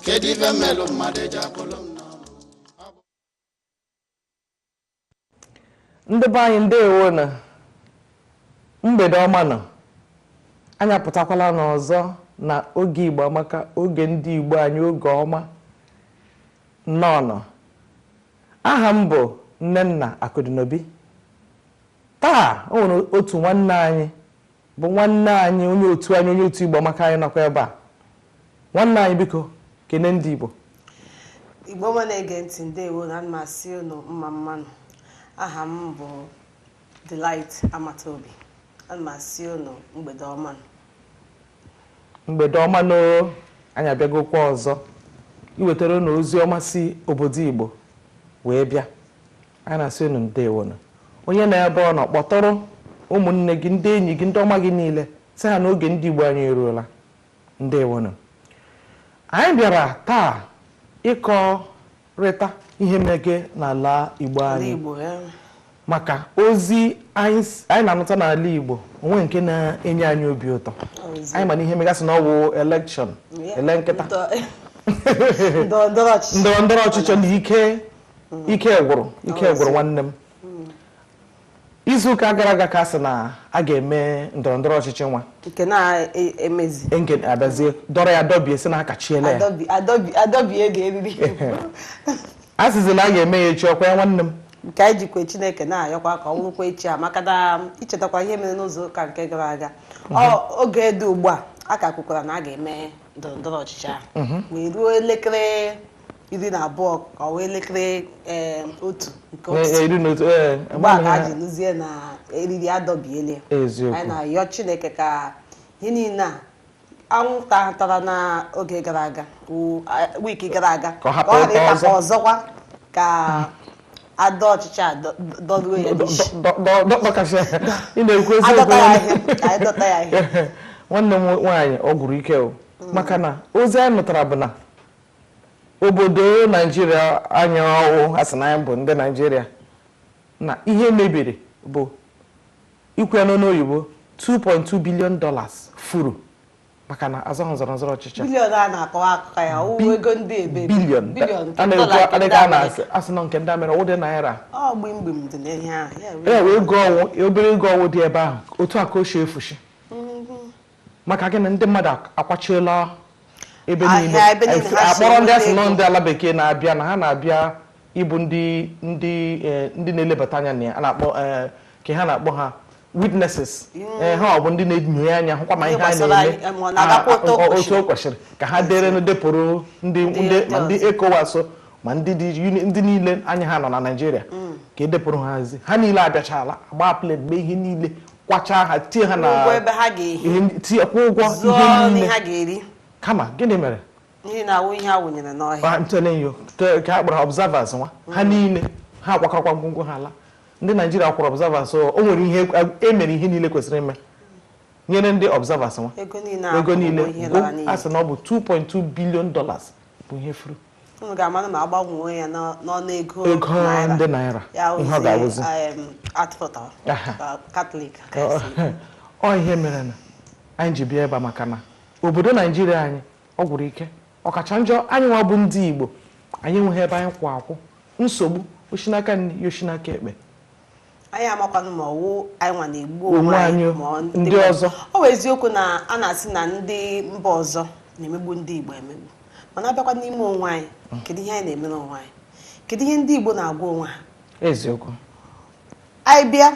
kedive melo madeja kolomna ndị be anyị ndewo na mgbede ọma nọ anyị apụtakwala n'ọzọ na oge Igboamaka, oge ndị Igbo anyị, oge ọma nnọọ. Aha m bụ Nnenna Akụdịnobi. Taa o nwere otu nwanne anyị bụ nwanne anyị, onye otu anyị, onye otu Igboamaka anyị nọkwa ebe a. Nwanne anyị, biko kene ndị Igbo. Igbo ma na-ege ntị, ndewo na mmasị unu mma mmanụ. Aha m bụ Delight Amatobi. Mmasị unu mgbede ọma. Mgbede ọma no, anyị abịagokwa ọzọ iwetara unu ozi ọma si obodo Igbo wee bịa. Anyị na-asị unu ndewo na onye na-ebe ọ nọ kpọtọrọ ụmụnne gị, ndị enyi gị, ndị ọma gị niile, sị ha na oge ndị Igbo anyị eruola. Ndewo na anyị bịara taa ịkọrịta ihe mege n'ala Igbo anyị, maka ozi anyị na-anụta n'ala Igbo onwe nke na-enye anyị obi ụtọ. Anyị mana ihe megasị na ọwụ elekshọn, ele nkịta, ndọrọndọrọ ọchịchị na ike gwụrụ nwanne m. Izuụka gara aga ka sị na a ga-eme ndọrọndọrọ ọchịchị nwa nke na-emezi abịazie dọrọ ya dọbie si na akachiela ya adọbie ga-eriri. A sịzi na a ga-eme ya echi, ọkwa ya nwanne m, nke anyị jikwa Chineke na-ayọkwa ka ọ nwụrụkwa echi a, maka na ichetakwa ihe mere n'ụzọ ụka nke gara aga. Oge dị ugbu a ka kwukwara na a ga-eme ndọrọndọrọ ọchịchị ahụ wee ruo elekere 12 ka ọ wee elekere 1 nke otu mgbe a ka a ji nụzie na eriri adọbiele. Anyị na-ayọ Chineke ka ihe niile a anwụnta tara n'oge gara aga, wiki gara aga, ka ọ ghara ịtakwa ọzọkwa, ka adọ ọchịchị a dọruo ya adọta ya ihe. Nwanne m nwaanyị ọ gwụrụ ike o, maka na ozi anyị nụtara bụ na obodo Naijiria anyị ọwụ asị na anyị bụ ndị Naijiria, na ihe mebiri bụ ikwe n'ọnụ oyibo $2.2 billion furu maka na azọ nzọrọ ọchịchị. Bilion a na-akọwa akụkọ ya wụ ego ndị ebe bilion a na-ekwu adịghị a na-asị asị na nke ndị Amịra ụdị naira gbimgbim dị n'ihe ahụ ya wee ego ọnwụ, obere ego ọnwụ dị ebe ahụ, otu a ka o si efushi maka gị na ndị mmadụ akwachiela ebe niile. Akpọrọ ndị asị nọ ndị ala bekee na-abịa, na ha na-abịa ịbụ ndị na-elebata anya na ya, a na-akpọ ka ha na-akpọ ha witnesses. Ha ọ bụ ndị na-enyo anya hụkwa ma ihe a na-eme otu o kwesịrị, ka ha dere na depụrụ ndị ECOWAS ma ndị niile anya ha nọ na Naịjirịa, ka edepụrụ ha hazi. Ha niile abịachala agba plate mee ihe niile, kwachaa ha, tie ha na tinyekwa ụgwọ ihe niile. Kama gịnị mere? Ihe na-awụ ihe awụnyere n'ọhịa. Ntelenyo ka a kpọrọ observers nwa ha niile, ha akwakọrọkwa ngwongwo ha ala. Ndị Naijiria kwụrụ observers, o nwere ihe emere, ihe niile kwesịrị ime nyere ndị observers nwa ego niile a sị na ọ bụ $2.2 billion bụ ihe furu. Unu ga-amanụ ma agbanwe ya n'ọnụ ego ndị naira ihe ọ ga-awụzi Catholic. Ọ ihe mere na anyị ji bịa ebe a maka na obodo Naijiria anyị ọ gwụrụ ike, ọkacha njọ anyị nwa bụ ndị Igbo. Anyị enweghị ebe anyị kwụ akwụ, nsogbu oshinaka nri oshinaka ekpe. Anyị amakwanụ ma ọwụ anyị nwa na-egbu onwe anyị ndị ọzọ. Ọ bụ eziokwu na a na-asị na ndị mba ọzọ na-emegbu ndị Igbo emegbu, mana abịakwa n'ime onwe anyị, kedu ihe anyị na-emere onwe anyị? Kedu ihe ndị Igbo na-agwa onwe ha? Eziokwu. Anyị bịa,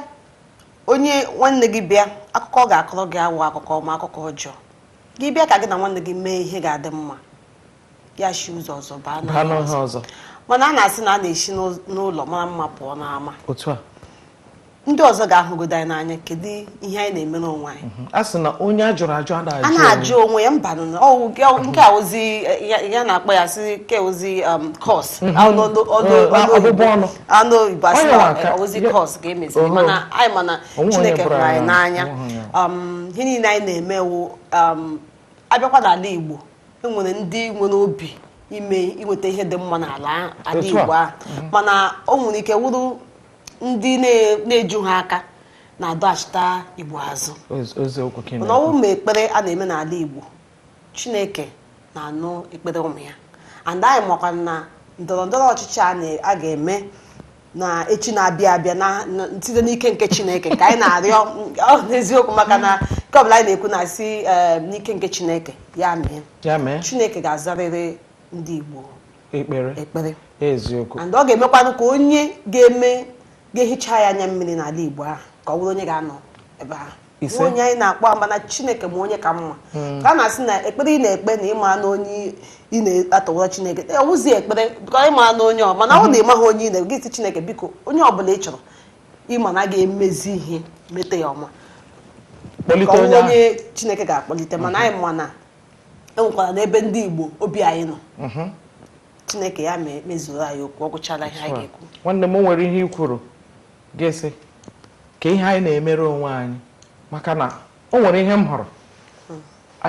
onye nwanne gị bịa, akụkọ ga-akọrọ gị awụ akụkọ ọma, akụkọ ọjọọ. Gị bịa ka gị na nwanne gị mee ihe ga-adị mma, ya shi ụzọ ọzọ baa n'ọhịa ọzọ. Mana a na-asị na a na-esi n'ụlọ mara mma pụọ n'ama. Otu a ndị ọzọ ga-ahụgodo anyị n'anya. Kedu ihe anyị na-eme n'onwe anyị? A sị na onye ajụrụ ajụ a na-ajụ onwe ya. Mba nke a ozi ya na-akpọ ya sị ke ozi course anụ Igbo asị na ozi course ga-emezi, mana anyị mana Chineke hụrụ anyị n'anya. Ihe niile anyị na-eme wụ abịakwa n'ala Igbo, enwere ndị nwere obi inweta ihe dị mma n'ala Igbo a, mana o nwere ike wụrụ ndị na-eju ha aka na-adọghachita Igbo azụ. Mana ọwụ ma ekpere a na-eme n'ala Igbo, Chineke na-anụ ekpere ụmụ ya. and anyị makwa na ndọrọndọrọ ọchịchị a ga-eme na echi na-abịa abịa na site n'ike nke Chineke ka anyị na-arịọ n'eziokwu maka na nke ọbụla anyị na-ekwu na-asị n'ike nke Chineke ya mee Chineke ga-azarịrị ndị Igbo ekpere eziokwu and ọ ga-emekwanụ ka onye ga-ehicha ya anya mmiri n'ala Igbo ahụ ka ọ bụrụ onye ga-anọ ebe ahụ onye anyị na-akpọ ama na Chineke ma onye ka mma ka a na-asị na ekpere ị na-ekpe na ịma na onye ị na-atọwara Chineke ewuzi ekpere ka ịma na onye ọ mana ọ na-eme ha onye ị na-ege isi Chineke biko onye ọbụla ị chọrọ ịma na ga-emezi ihe mete ya ọma ka onye Chineke ga-akpọlite mana anyị ma na enwekwara n'ebe ndị Igbo obi anyị nọ Chineke ya mezuru anyị okwu ọ gwụchala ihe anyị ga-ekwu nwanne m nwere ihe i kwuru ga-esi ka ihe anyị na-emere onwe anyị maka na o nwere ihe m hụrụ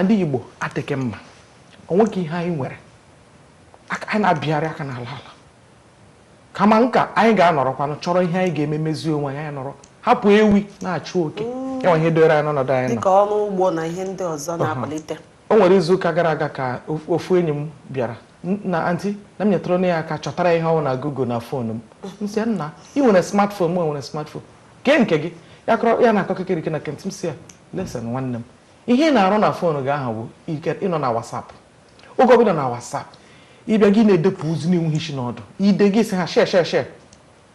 ndị Igbo adịghị mma o nweghị ihe anyị nwere anyị na-abịarị aka n'ala ala kama nka anyị ga-anọrọkwanụ chọrọ ihe anyị ga-eme mezie onwe anyị nọrọ hapụ ewi na-achụ oke enwe ihe doro anyị n'ọnọdụ anyị dịka ọrụ ugbo na ihe ndị ọzọ na-akwalite o nwere izu ụka gara aga ka ofu enyi m bịara na anti na m nyetụrụ na ya aka chọtara ihe ọnwụ na Google na fon m nsị nna ị nwere smartphone m nwere smartphone kee nke gị ya na-akọ kekerike na kentị m si ya lesen nwanne m ihe ị na-arụ na fon gị ahụ bụ ịnọ na WhatsApp oge ọbụla na WhatsApp ịbịa gị na-edepụ ozi na-enweghị isi n'ọdụ ide gị si ha share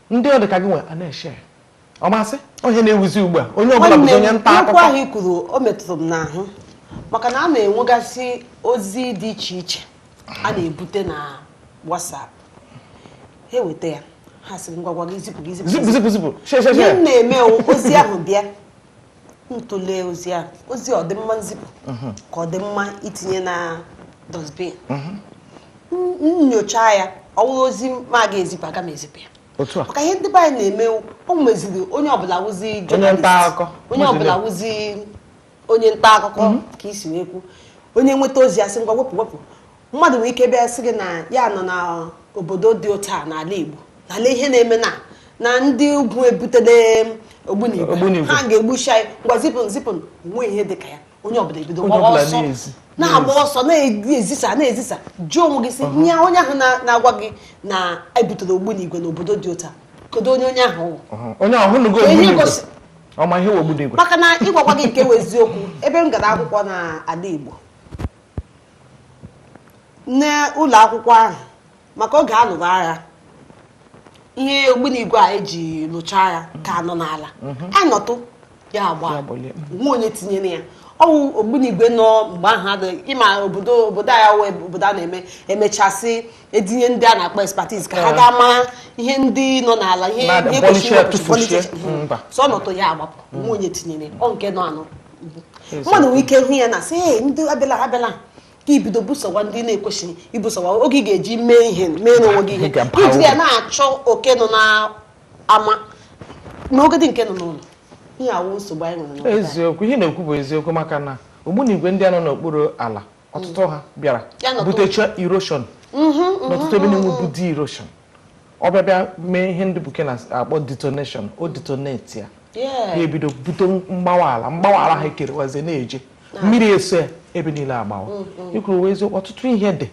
ndị ọ dị ka gị nwere a na-eshe ọmasị onye na-ewuzi ugbu a onye ọbụla bụ onye nta akụkọ ahụ i kwuru o metụrụ m n'ahụ maka na a na-enwegasị ozi dị iche iche a na-ebute na WhatsApp ha eweta ya ha sịrị ngwagwa gị zipụ ihe m na-eme ozi ahụ bịa ntụlee ozi ahụ ozi ọdịmma nzipụ ka ọ dị mma itinye na dustbin nyocha ya ọ bụrụ ozi ma ga-ezipụ aga m ezipụ ya maka ihe ndị be anyị na-eme o meziri onye ọbụla wụzi journalist onye ọbụla wụzi onye nta akụkọ ka isi wee kwu onye nweta ozi asị ngwa wepụ mmadụ nwere ike bịa sị gị na ya nọ na obodo dị otu a n'ala Igbo n'ala ihe na-eme na ndị ugwu ebutele ogbunigwe ha ga-egbuchi anyị ngwa zipụ nwe ihe dị ka ya onye ọbụla ebido gbawa ọsọ na-agba ọsọ na-ezisa jụọ onwe gị sị nye onye ahụ na-agwa gị na ebutere ogbunigwe n'obodo dị otu a kedu onye ahụ maka na ịgwagwa gị nke eziokwu ebe m gara akwụkwọ na ala Igbo n'ụlọ akwụkwọ ahụ maka oge a lụrụ agha ihe ogbunigwe a eji lụchaa agha ka anọ n'ala anọtụ ya agba nwa onye tinyere ya ọwụ ogbunigwe nọ mgbe ahụ adịghị ịma obodo ya wee obodo a na-eme emechasị edinye ndị a na-akpọ expertise ka ha gaa mara ihe ndị nọ n'ala ihe kwesịrị so ọnọtụ ya agbapụ nwa onye tinyere ọ nke nọ anọ mmadụ nwere ike hụ ya na sị ndị abịala ka ibido busowa ndị na-ekwesịghị ibusowa oge ị ga-eji mee ihe mee n'onwe gị ihe iji ya na-achọ oke nọ n'ama n'oge dị nke nọ n'ụlọ ihe awụ nsogbu anyị nwere eziokwu ihe na-ekwu bụ eziokwu maka na ogbunigwe ndị a nọ n'okpuru ala ọtụtụ ha bịara butecha erosion n'ọtụtụ ebe na-enwe budi erosion ọ bịa mee ihe ndị Burkina akpọ detonation o detonate ya ebido bute mgbawa ala ha ekerewazie na-eje mmiri eso ebe niile agbawa ikwuru wee eziokwu ọtụtụ ihe dị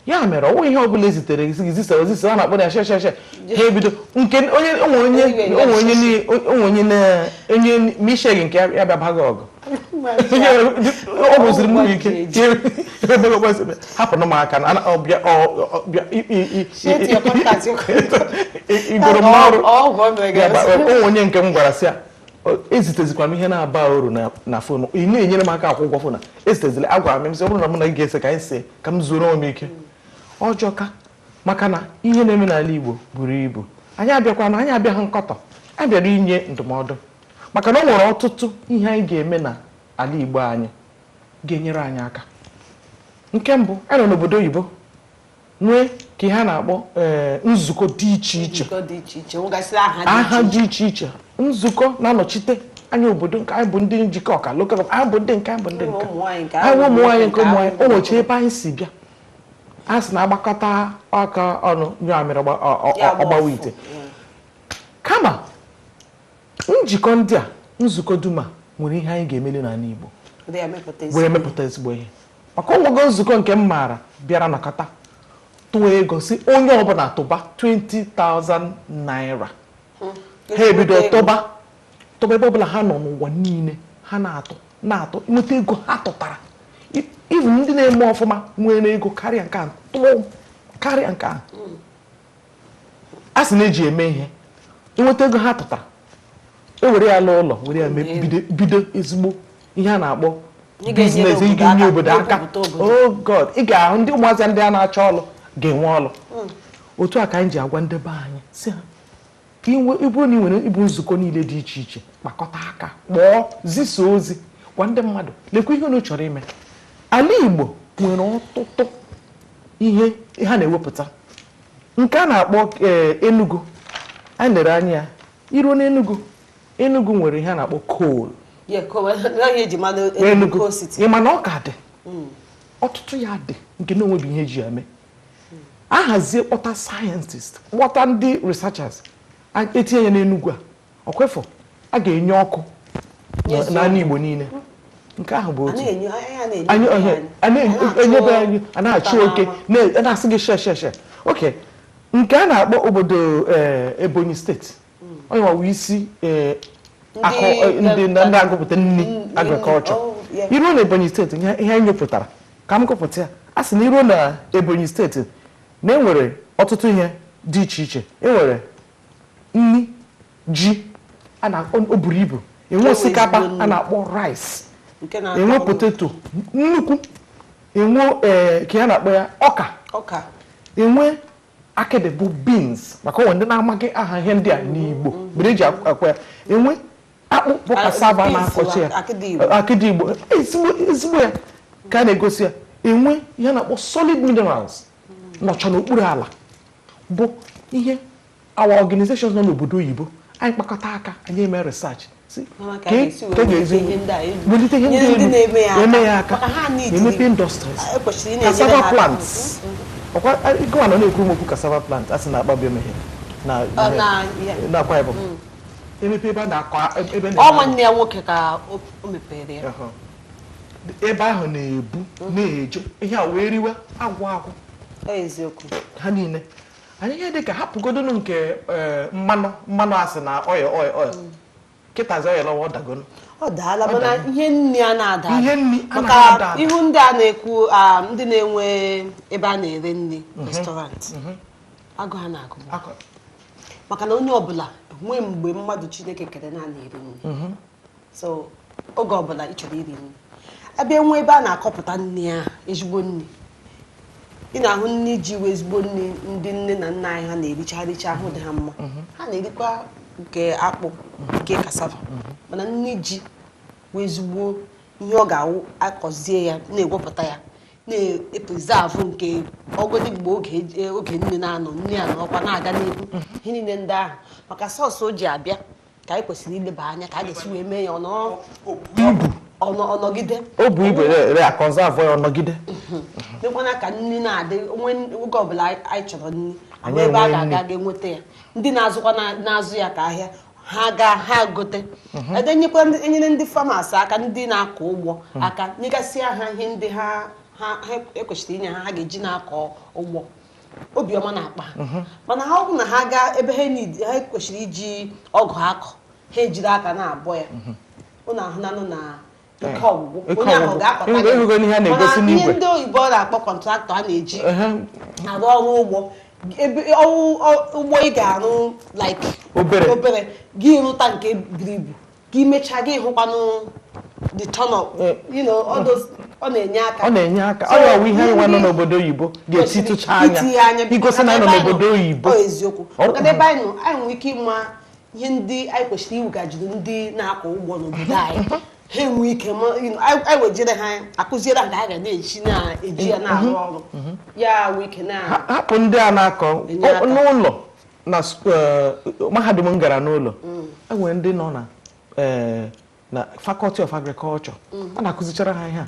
ya mere ọnwụ ihe ọbụla ezitere ezisa a na-akpọ ya sheshe ha ebido nke onye misheg nke ya bịa baghị ọgụ ọ bụziri m ike hapụrụ m aka na igoro mmadụ onye nke m gwara sị ya ezitezikwa m ihe na-aba uru na fon ị na-enyere m aka akwụ ụgwọ fon ezitezili agwara m sị ọ bụrụ na mụ na gị ga-ese ka anyị see ka m zuoro onwe m ike ọjọka maka na ihe na-eme n'ala Igbo buru ibu anyị abịaghị nkọtọ anyị bịara inye ndụmọdụ maka na ọ nwere ọtụtụ ihe anyị ga-eme na ala Igbo anyị ga-enyere anyị aka nke mbụ anyị nọ n'obodo oyibo nwee ka ihe a na-akpọ nzukọ dị iche iche aha dị iche iche nzukọ na-anọchite anya obodo nke anyị bụ ndị njikọ ọka lokal anyị bụ ndị nke anyị bụ ndị nke anyị ụmụ nwaanyị nke ụmụ nwaanyị o nwecha ebe anyị si bịa a sị na-agbakọta aka ọnụ nyụ amịrị ọgbawa ite kama njikọ ndị a nzukọ duma nwere ihe anyị ga-emeli n'ala Igbo wee mepụta ezigbo ihe maka ọnwego nzukọ nke m maara bịara nakọta tụọ ego si onye ọbụla tụba 20,000 naira ha ebido tụba ebe ọbụla ha nọ n'ụwa niile ha na-atụ nweta ego ha tụtara even ndị na-eme ọfụma nwere ego karịa nke a karịa nke a sị na-eji eme ihe nweta ego ha tụtara ewere ya lụọ ụlọ were ya bido ezigbo ihe a na-akpọ biznes ị ga-enye obodo aka oh god ị ga-ahụ ndị ụmụazị ndị a na-achọ ọlụ ga-enwe ọlụ otu a ka anyị ji agwa ndị be anyị si ha ịbụrụ na ị nwere ibu nzukọ niile dị iche iche kpakọta aka kpọọ zisa ozi gwa ndị mmadụ lekwa ihe unu chọrọ ime ala Igbo nwere ọtụtụ ihe ha na-ewepụta nke a na-akpọ Enugu anyị lere anya ya iruo n'Enugu nwere ihe a na-akpọ coal Enugu ịma na ọ ka dị ọtụtụ ya dị nke na onwebi ihe eji eme a hazie kpọta scientist kpọta ndị researchers etinye ya n'Enugu a ọkwefọ a ga-enye ọkụ n'ala Igbo niile nke ahụ bụ otu enyebe anyị a na-achị oke na-asị gị she oke nke a na-akpọ obodo Ebonyi steeti onye nwawa isi ndị na-agụpụta nri agrikọlchọ iruo na Ebonyi steeti ihe anyị nyepụtara ka m gụpụta ya a sị na iruo na Ebonyi steeti na enwere ọtụtụ ihe dị iche iche enwere nri ji o buru ibu enwe osikapa a na-akpọ rice enwe poteto nnukwu enwe ka ya na-akpọ ya ọka enwe akịdị bụ beans maka onwe ndị na-amaghị aha ihe ndị a n'Igbo mgbe eji akwa ya enwe akpụ bụ cassava na-akọcha ya akịdị Igbo ezigbo ya ka a na-egosi ya enwe ihe na-akpọ solid minerals nọcha n'okpuru ala bụ ihe our organizations nọ n'obodo oyibo anyị kpakọta aka anyị eme research welite ihe ndị eme ya aka emepe industries cassava plants ịgụwa nọ na-ekwu okwu cassava plant a sị na akpa bemehe na Akwa Ibom emepe ebe a na-akọ ebe nwanne ya nwoke ka o mepere ya ebe ahụ na-ebu na-eje ihe a wee riwe agwụ eziokwu ha niile anyị ihe dị ka hapụgodonu nke mmanụ asị na oil kịtazi oil ọ dagono ọ daala mana ihe nri a na-ada maka ihu ndị a na-ekwu ndị na-enwe ebe a na-ere nri restaurant agụ ha na-agụ maka na onye ọbụla nwee mgbe mmadụ Chineke kere na-eri nri so oge ọbụla ị chọrọ iri nri abịa nwe ebe a na-akọpụta nri a ezigbo nri ị na-ahụ nri ji wee ezigbo nri ndị nne na nna anyị ha na-ericha ahụ dị ha mma ha na-erikwa nke akpụ nke cassava mana nri ji wee ezigbo ihe ọ ga-awụ akọzie ya na-egwepụta ya na-epreserve nke ọgọdị mgbe oge nri na-anọ nri a n'ọkwa na-aga n'ihu ihe niile ndị ahụ maka sọọsụ o ji abịa ka anyị kwesịrị ileba anya ka a ga-esi wee mee ya ọnọgide o bu ibu conserve ya ọnọgide mekwana ka nri na-adị oge ọbụla anyị chọrọ nri ama ebe a ga-aga ga-enweta ya ndị na-azụkwa na-azụ ya ka ahịa ha gote enyere ndị famas aka ndị na-akọ ugbo aka nyegasịa ha ihe ndị ha ekwesịrị inye ha ga-eji na-akọ ugbo obiọma na-akpa mana ha ọ bụ na ha gaa ebe ha kwesịrị iji ọgụ akọ ha ejiri aka na-abọ ya ụnụ ahụnanụ na ike ọgwụgwụ onye ahụ ga-akọta mana ihe ndị oyibo ọ na-akpọ kọntraktọ a na-eji arụ ọrụ ugbo ugbo ị ga-arụ like obere gị rụta nke buru ibu gị mechaa gị hụkwanụ the turn up ọ na-enye aka ọ na-awụ ihe anyị nwa nọ n'obodo oyibo ga-etitụcha anya igosi na anyị nọ n'obodo oyibo eziokwu maka ebe anyị nọ anyị nwere ike ịma ihe ndị anyị kwesịrị iwegajiri ndị na-akọ ugbo n'obodo anyị ha enwe ike anyị wejere ha akụziere ha ka ha ga na-eji ya na-arụ ọrụ ya nwee ike hapụ ndị a na-akọ n'ụlọ na mahadum m gara n'ụlọ enwere ndị nọ na Faculty of Agriculture a na-akụzichara ha ihe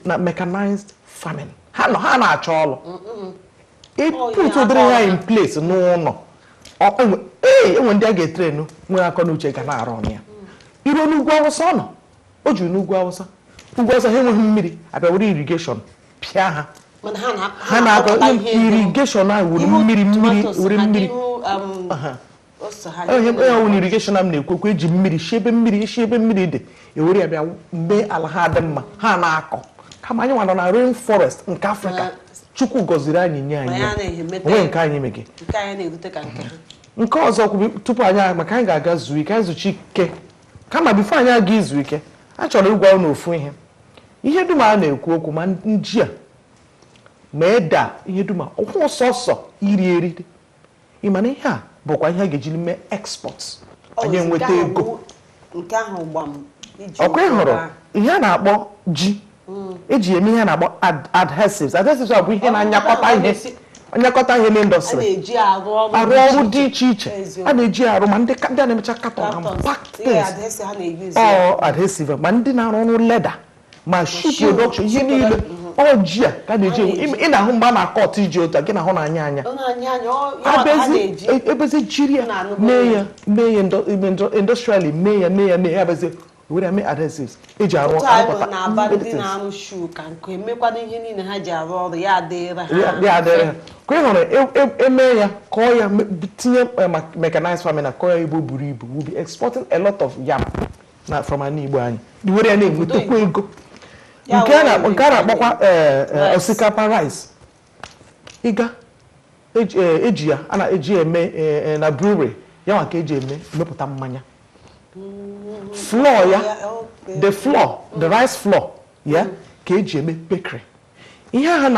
na mechanized farming ha na-achọ ọrụ put ụdịrị ha in place n'ụlọ enwe ndị a ga-etrenu nwere akọ na uche ga na-arụ ọrụ ya iruo n'ugwu Awụsa o juru n'ugwu Awụsa ha enweghị mmiri abịa were irrigation pịa ha ha na-akọ irrigation a wuru mmiri ọwụ irrigation a na-ekwekwa eji mmiri shi ebe mmiri dị ewere ya bịa mgbe ala ha dị mma ha na-akọ kama anyị nọ na rainforest nke Afrịka Chukwu gọziri anyị nye anyị onwe nke anyị mege nke ọzọ tupu anyị maka anyị ga-aga zuo ike anyị zụchi ike kama bifo anyị aga izu ike a chọrọ ịgwa unu ofu ihe dum a na-ekwu okwu ma nji a ma eda ihe dum ọkwụ ọsọsọ iri eri ịmana ihe a bụkwa ihe a ga-eji mee export anyị enweta ego ọkwa ịhụrụ ihe a na-akpọ ji eji eme ihe a na-akpọ adhesives a bụ ihe na-anyakọta ihe n'indọstrị arụ ọrụ dị iche iche a na-eji arụ ma ndị a na-emecha katọn na packed things adhesive ma ndị na-arụ ọrụ leda ma shoe production ihe niile ji a ka na-eji ị na-ahụ mgbe a na-akọ iji otu gị na-ahụ n'anya ebezi jiri ya mee ya industrially mee ya abezi were mee adhesives eji arụ ka ị hụrụ eme ya kọọ ya tinye mechanized farming na kọọ ya ebe o buru ibu will be exporting a lot of yam from an Igbo anyị were ya na-enwetakwa ego nke a na-akpọkwa osikapa rice ịga eji ya a na-eji eme na brewery ya nwa ka eji emepụta mmanya flour ya the rice flour ya ka eji eme bakery ihe ha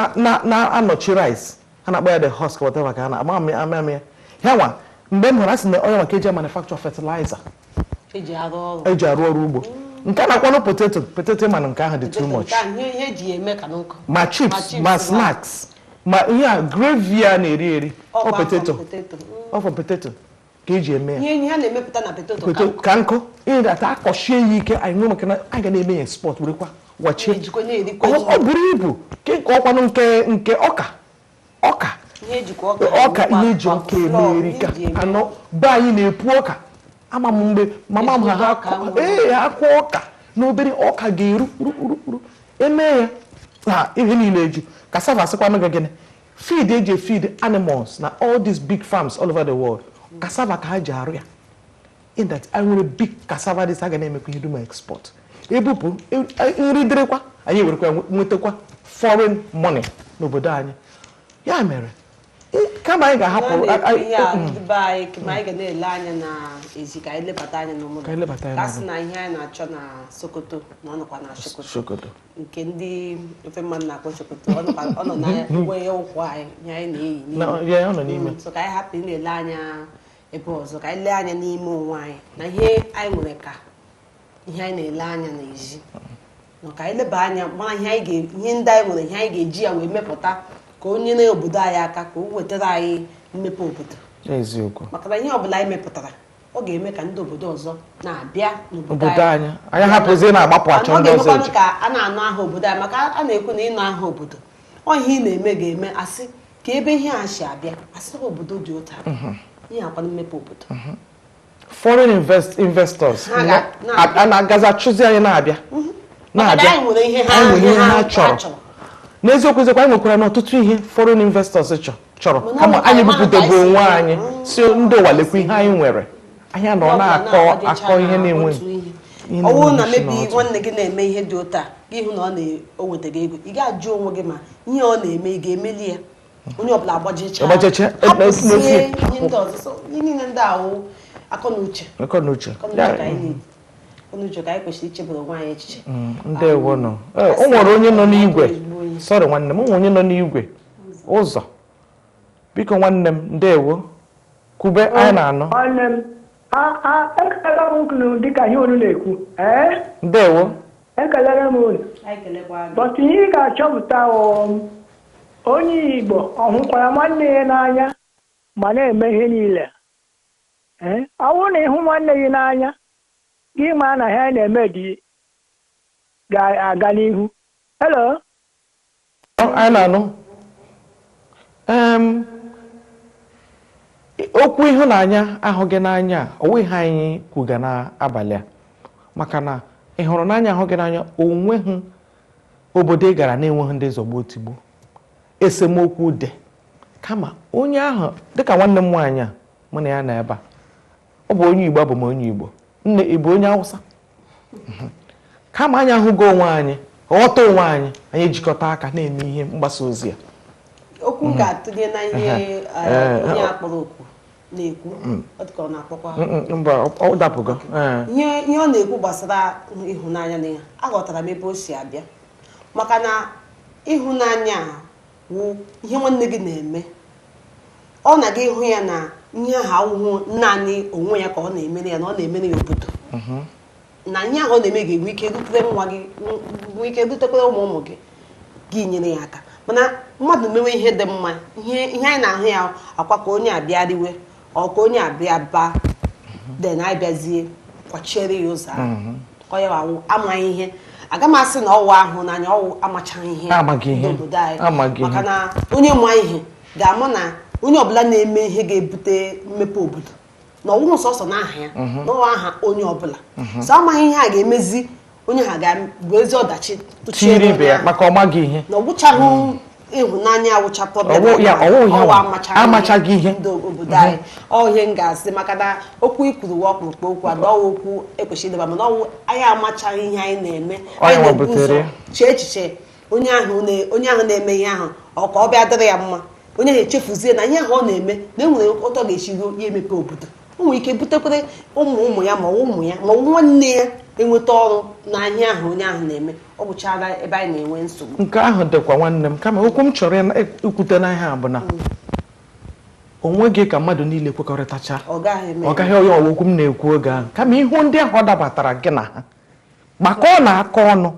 na-anọchi rice ha na-akpọ ya the husk whatever ka ha na-ama ya ya nwa mgbe m hụrụ asị na onye maka eji manufacture fertilizer eji arụ ọrụ ugbo nke a na-akwanụ potato mana nke ahụ dị too much ma chips ma snacks ma ihe a gravy a na-eri ọ potato ka eji eme ya ka nkụ ihe data akọchie ya ike anyị nwee maka na anyị ga na-eme ya export werekwa wachie ọ buru ibu nke ọkwanụ nke ọka ihe eji ọka eme erika anọ be anyị na-epu ọka ama m mgbe mama m ha akụ ọka na obere ọka ga-eru eme ya na ihe niile eju cassava sịkwanụ gị gịnị feed eji feed animals na all these big farms all over the world cassava ka ha ji arụ ya in that I nwere big cassava dis a ga na-emekwa ihe dum export ebupụ nri dịrịkwa anyị werekwa nwetakwa foreign money n'obodo anyị ya mere kama anyị ga-ahapụ anyị ga na-ele anya na ezi ka anyị lebata anya n'obodo ka sị na ihe anyị na-achọ na Sokoto na ọnụkwa na Sokoto nke ndị ofe mmadụ na-akpọ Sokoto ọ nọ na uwe ụkwụ anyị ihe anyị na-eyi n'ime so ka anyị hapụ na-ele anya ebe ọzọ ka anyị lee anya n'ime onwe anyị na ihe anyị nwere ka ihe anyị na-ele anya n'ezi na ka anyị leba anya mara ihe ndị anyị nwere ihe anyị ga-eji ya wee mepụta ka onye na obodo anyị aka ka o wetara anyị mmepe obodo eziokwu maka na ihe ọbụla anyị mepụtara ọ ga-eme ka ndị obodo ọzọ na-abịa n'obodo anyị hapụzie na-agbapụ achọ ndị ọzọ eji ka a na-anụ aha obodo anyị maka a na-ekwu na ịnụ aha obodo ihe ị na-eme ga-eme asị ka ebe ihe a si abịa asị obodo dị ụta ihe akwa mmepe obodo foreign investors na-agazi achụzi anyị na-abịa anyị nwere ihe ha chọrọ n'eziokwu anyị nwekwara n'ọtụtụ ihe foreign investors chọrọ kama anyị bupụtago onwe anyị si ndị ụwa lekwa ihe anyị nwere anyị nọ na-akọ ihe na-enweghị ọwụ na mebi nwanne gị na-eme ihe dị ụta gị hụ na o wetaga ego ị ga-ajụ onwe gị ma ihe ọ na-eme ị ga-emeli ya onye ọbụla agbajecha ihe ndị ọzọ ihe niile ndị ahụ akọnuche ka anyị kwesịrị ichebara onwe anyị echiche ndewo nọ o nwere onye nọ n'igwe sorry nwanne m onye nọ n'igwe ụzọ biko nwanne m ndewo kube anyị na-anọ nwanne m ekele m unu dịka ihe unu na-ekwu ndewo ekelere m unu bọtụ ihe ị ga-achọpụta onye Igbo ọ hụkwara nwanne ya n'anya ma na-eme ihe niile ọ bụrụ na ịhụ nwanne gị n'anya gị ma na ha na-eme dị ga-aga n'ihu. Hello. Anyị na-anụ okwu ịhụnanya ahụghị n'anya onweghị anyị kwuga n'abalị a maka na ịhụrụ n'anya ahụghị n'anya onweghị obodo ị gara na-enweghị ndị zọgbu otigbo esemokwu dị kama onye ahụ dịka nwanne m nwaanyị a mụ na ya na ebe a ọ bụ onye Igbo abụ m onye Igbo nne Igbo onye Hausa kama anyị ahụgo onwe anyị ghọta onwe anyị anyị ejikọta aka na-eme ihe mgbasa ozi ya okwu ga-atụnye na ihe onye akpọrọ okwu na-ekwu ọ dịka ọ na-akpọkwa mba ọ dapụgo ihe ọ na-ekwu gbasara ịhụnanya na ya aghọtara m ebe o si abịa maka na ịhụnanya wụ ihe nwanne gị na-eme ọ na-aga ịhụ ya na ihe ahụ ahụhụ naanị onwe ya ka ọ na-emere ya na ọ na-emere ya obodo na ihe ahụ ọ na-eme ga-enwe ike rutere nwa gị nwee ike rutekwere ụmụ gị gị nyere ya aka mana mmadụ mewe ihe dị mma ihe anyị na-ahụ ya akwa ka onye abịariwe ọ ka onye abịa ba de na abịazie kwachiere ya ụzọ ahụ ọ ya awụ amaghị ihe aga m asị na ọwụ ahụ n'anya ọwụ amachaghị ihe n'obodo anyị maka na onye ma ihe ga-ama na onye ọbụla na-eme ihe ga-ebute mmepe obodo na ọwụghị sọsọ n'aha ya n'ọwa aha onye ọbụla so amaghị ihe a ga-emezi onye ha ga-bụ ezi ọdachi tụchiere ibe ya maka ọ maghị ihe na ọgwụchaghị ịhụnanya awụcha problem amachaghị ihe ndị obodo anyị ihe m ga-asị maka na okwu ikwuru ọkpụrụkpụ okwu adọwa okwu ekwesịrị ideba mana ọwụ anyị amachaghị ihe anyị na-eme anyị na-ebu ụzọ chee echiche onye ahụ na-eme ihe ahụ ọ ka ọ bịa dịrị ya mma onye ahụ echefuzie na ihe ahụ ọ na-eme na enwere ụtọ ga-esi ruo ya emepe obodo o nwere ike butekwere ụmụ ya ma ụmụ ya ma nwanne ya enweta ọrụ na ihe ahụ onye ahụ na-eme ọ bụchara ebe anyị na-enwe nsogbu nke ahụ dịkwa nwanne m kama okwu m chọrọ ikwute n'ihe a bụ na onwe gị ka mmadụ niile kwekọrịtacha ọ gaghị onye ọwa okwu m na-ekwu oge ahụ kama ihu ndị ahụ ọ dabatara gị na ha gbakọọ na aka ọnụ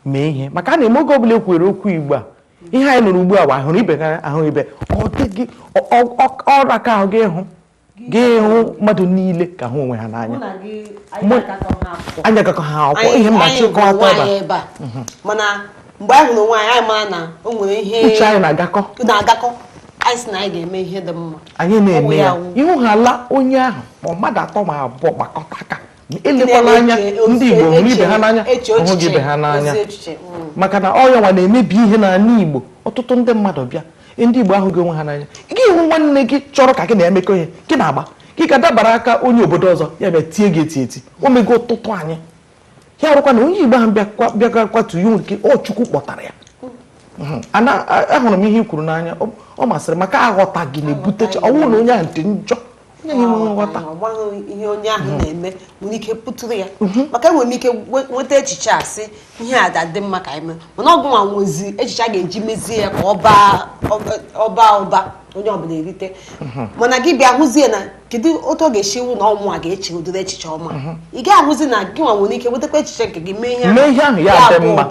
mee ihe maka a na-eme oge ọbụla ekwere okwu Igbo a ihe anyị nụrụ ugbu a bụ ahụrụ ibe ha ahụ ibe ọ dịghị ọrụ aka ahụ ga-ịhụ mmadụ niile ka hụ onwe ha n'anya anya gakọ ha akwụkwọ ihe machịkọta ebe a mana mgbe anyị hụrụ nwaanyị anyị mara na o nwere ihe uche anyị na-agakọ anyị sị na anyị ga-eme ihe dị mma anyị na-eme ya ihu ha la onye ahụ ma mmadụ atọ ma abụọ gbakọta aka elekwala anya ndị Igbo hụrụ ibe ha n'anya ọhụghị ibe ha n'anya maka na ọya nwa na-emebi ihe n'ala Igbo ọtụtụ ndị mmadụ bịa ndị Igbo ahụ gị onwe ha n'anya gị hụ nwanne gị chọrọ ka gị na-emekọ ihe gị na-agba gị ka dabara aka onye obodo ọzọ ya bịa tie gị eti o mego ụtụtụ anyị ya rụkwa na onye Igbo ahụ bịa kwatu ya nke ọ Chukwu kpọtara ya ahụrụ m ihe i kwuru n'anya ọ masịrị maka aghọta gị na-ebutecha ọnwụ na onye ahụ dị njọ ihe onye ahụ na-eme nwere ike pụtụrụ ya maka enwere m ike nweta echiche a sị ihe a ga-adị mma ka anyị mee mana ọgụ nwa nwezi echiche a ga-eji mezie ya ka ọ baa ụba onye ọbụla erite mana gị bịa hụzie na kedu otu ọ ga-esi iwu na ọmụ a ga-eche ụdịrị echiche ọma ị ga-ahụzi na gị nwa nwere ike wetakwa echiche nke gị mee ihe ahụ ya dị mma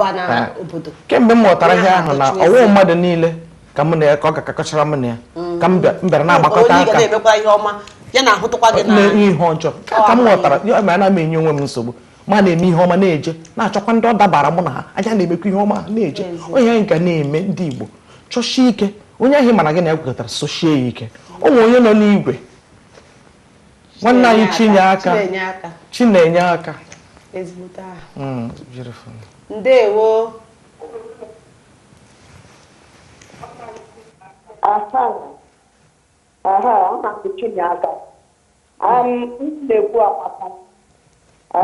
obodo kemgbe m ghọtara ihe ahụ na ọwụ mmadụ niile ka m na ya ka ọ ga-akakọchara m na ya ka m bịara na-agbakọta aka na-emekwa ihe ọma ya na-ahụtụkwa gị na ihe ọjọọ ka m ghọtara ya ma ana m enye onwe m nsogbu ma na-eme ihe ọma na-eje na-achọkwa ndị ọ dabara mụ na ha anya na-emekwa ihe ọma na-eje onye anyị ga na-eme ndị Igbo chọsie ike onye ahụ mana gị na ya kwekọtara sochie ya ike o nwere onye nọ n'igwe nwanne anyị Chinenye aka ndewo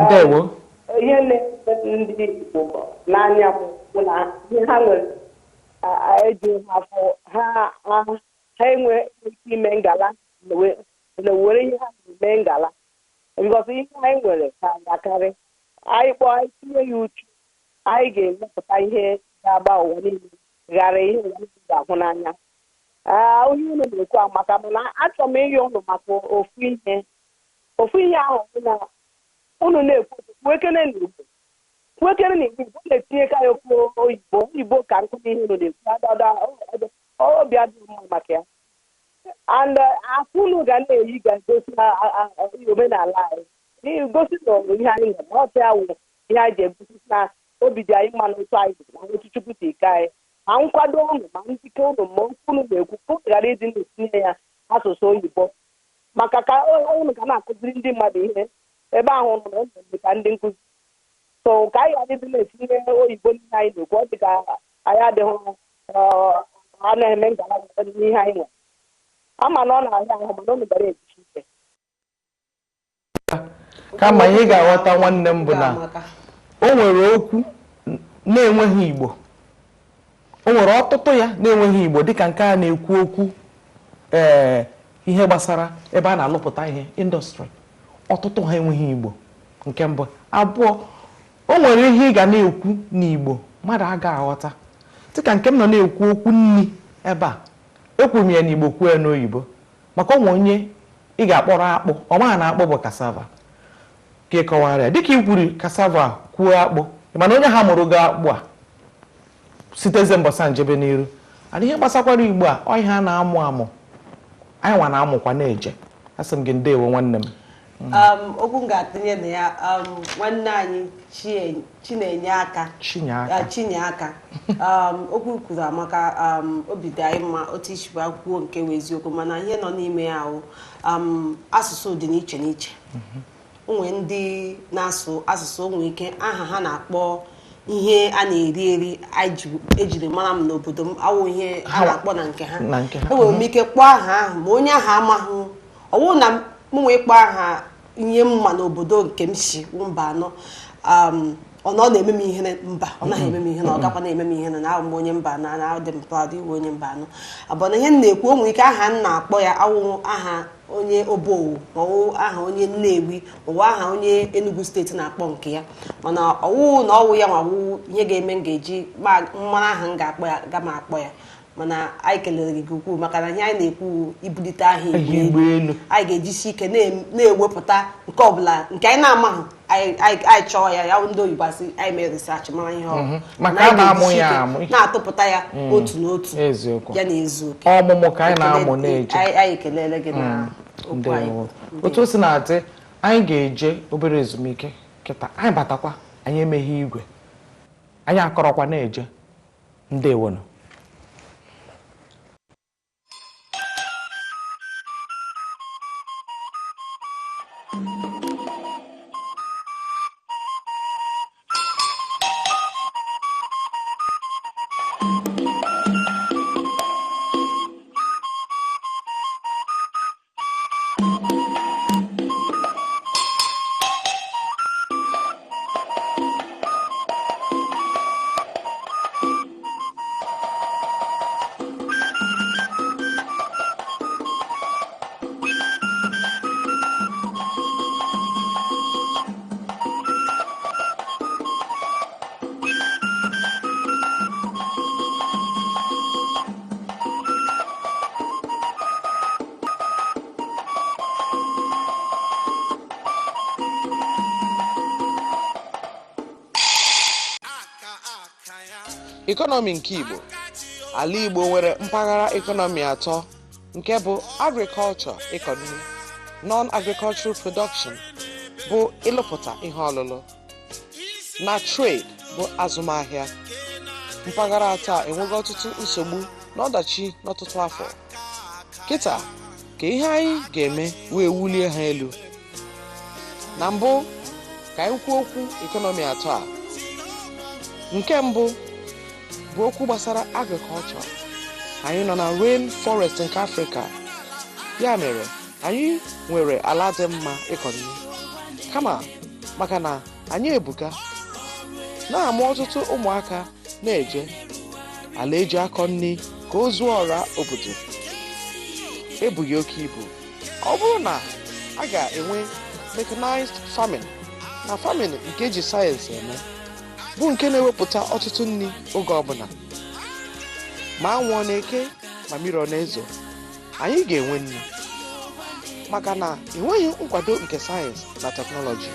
ndewo ihe na-eme ndị Igbo n'anya bụ na ihe ha nwere eji afọ ha enwe ike ime ngala na were ihe ha na-eme ngala ngosi ihe anyị nwere ka akarị anyị kpọọ anyị tinye ya uchu anyị ga-emepụta ihe ga-agba ụwa niile ghara ihe ụwa niile ga-ahụ n'anya onye unu na-ekwu amaka mana achọrọ m ịyọ ụnụ maka ofu ihe ahụ bụ na unu na-ekwu kwekere na Igbo na-etinye ka ya okwu oyibo ka nkụzi ihe unu na-ekwu obi adị mma maka ya and afọ unu ga na-eyi ga-egosi omenala anyị gosi na ihe anyị nwere ọtụ ya wụ ihe anyị ji egosi na obi dị anyị mma n'otu anyị na otu Chukwu si ike anyị ma nkwado ụnụ ma njike ụnụ ma okwu unu na-ekwu ka ụnụ ghara ịdị na-etinye ya asụsụ oyibo maka ka ụnụ ga na-akụziri ndị mmadụ ihe ebe ahụ ụnụ na ụnụ ka ndị nkụzi so ka anyị ghara ịdị na-etinye oyibo niile anyị na-ekwu ọ dị ka anyị adịghị a na-eme ngala n'ihe anyị nwere ama na ọ na-ahịa ahụ mana unu gara ejichi ike kama ihe ga-aghọta nwanne m bụ na o nwere okwu na-enweghị Igbo o nwere ọtụtụ ya na-enweghị Igbo dịka nke a na-ekwu okwu ihe gbasara ebe a na-alụpụta ihe indọstrị ọtụtụ ha enweghị Igbo nke mbụ abụọ o nwere ihe ị ga na-ekwu n'Igbo mmadụ agaghị aghọta dịka nke m nọ na-ekwu okwu nni ebe a ekwuru m ya n'Igbo kwuo ya n'oyibo maka onwe onye ị ga-akpọrọ akpụ ọ maghị na akpụ bụ cassava ka ị kọwara ya dịka i kwuru cassava kwuo akpụ mana onye ha mụrụ gị akpụ a siteze mbọsa njebe n'iru ana ihe gbasakwara Igbo a ọ ihe a na-amụ amụ anyị nwa na-amụkwa na-eje asị m gị ndewo nwanne m okwu m ga-atụnye na ya nwanne anyị Chinye aka okwu kwuru amaka obi dị anyị mma otu isi kwuo nke wee eziokwu mana ihe nọ n'ime ya ahụ asụsụ dị n'iche n'iche onwe ndị na-asụ asụsụ onwe ike aha ha na-akpọ ihe a na-eri eri ejiri mara m n'obodo m awụ ihe a na-akpọ na nke ha enwere m ike kpọọ aha ahụ ma onye aha amaghị ọwụ na m nwee kpọọ aha ihe mma n'obodo nke m si mba anọ ọ na-eme m ihe mba ọ naghị eme m ihe na ọ gakwa na-eme m ihe na ahụ m onye mba na dị m proud iwe onye mba anọ abụọ na ihe m na-ekwu onwe ike aha m na-akpọ ya awụ aha onye Obowo maọwụ aha onye Nnewi maọwụ aha onye Enugu steeti na-akpọ nke ya mana ọwụ na ọwụ ya nwawụ ihe ga-eme m ga-eji mara aha m ga-akpọ ya ga m akpọ ya mana anyị kelere gị ukwuu maka na ihe anyị na-ekwu ibulite aha Igbo elu anyị ga-ejisi ike na-ewepụta nke ọbụla nke anyị na-amaghị anyị chọọ ya ndị oyibo asị anyị mee research mara ihe ọ maka na-amụ ya na-atụpụta ya otu n'otu ya na eziokwu ọmụmụ ka anyị na-amụ na-eje anyị kelele gị na okwu anyị otu o si na-adị anyị ga-eje obere ezumike kịta anyị batakwa anyị emeghị igwe anyị akọrọkwa na-eje ndewonu Economy nke Igbo ala Igbo nwere mpaghara economy atọ nke bụ agriculture economy, non-agricultural production bụ ịlụpụta ihe ọlụlụ na trade bụ azụmahịa. Mpaghara atọ a enweghị ọtụtụ nsogbu n'ọdachi n'ọtụtụ afọ. Kịta ka ihe anyị ga-eme wee wulie ha elu. Na mbụ ka anyị kwuo okwu economy atọ a. Nke mbụ bụ okwu gbasara agriculture. Anyị nọ na rainforest nke Africa. Ya mere anyị nwere ala dị mma ịkọ nri. Kama maka na anyị ebuga na-amụ ọtụtụ ụmụaka na-eje ala eji akọ nri ka o zuo ọra obodo ebughị oke ibu. Ọ bụrụ na a ga-enwe mechanized farming na farming nke eji sayensị eme bụ nke na-ewepụta ọtụtụ nri oge ọbụla ma anwụ ọ na-eke ma mmiri ọ na-ezo, anyị ga-enwe nri. Maka na enweghị nkwado nke sayensị na teknọlọji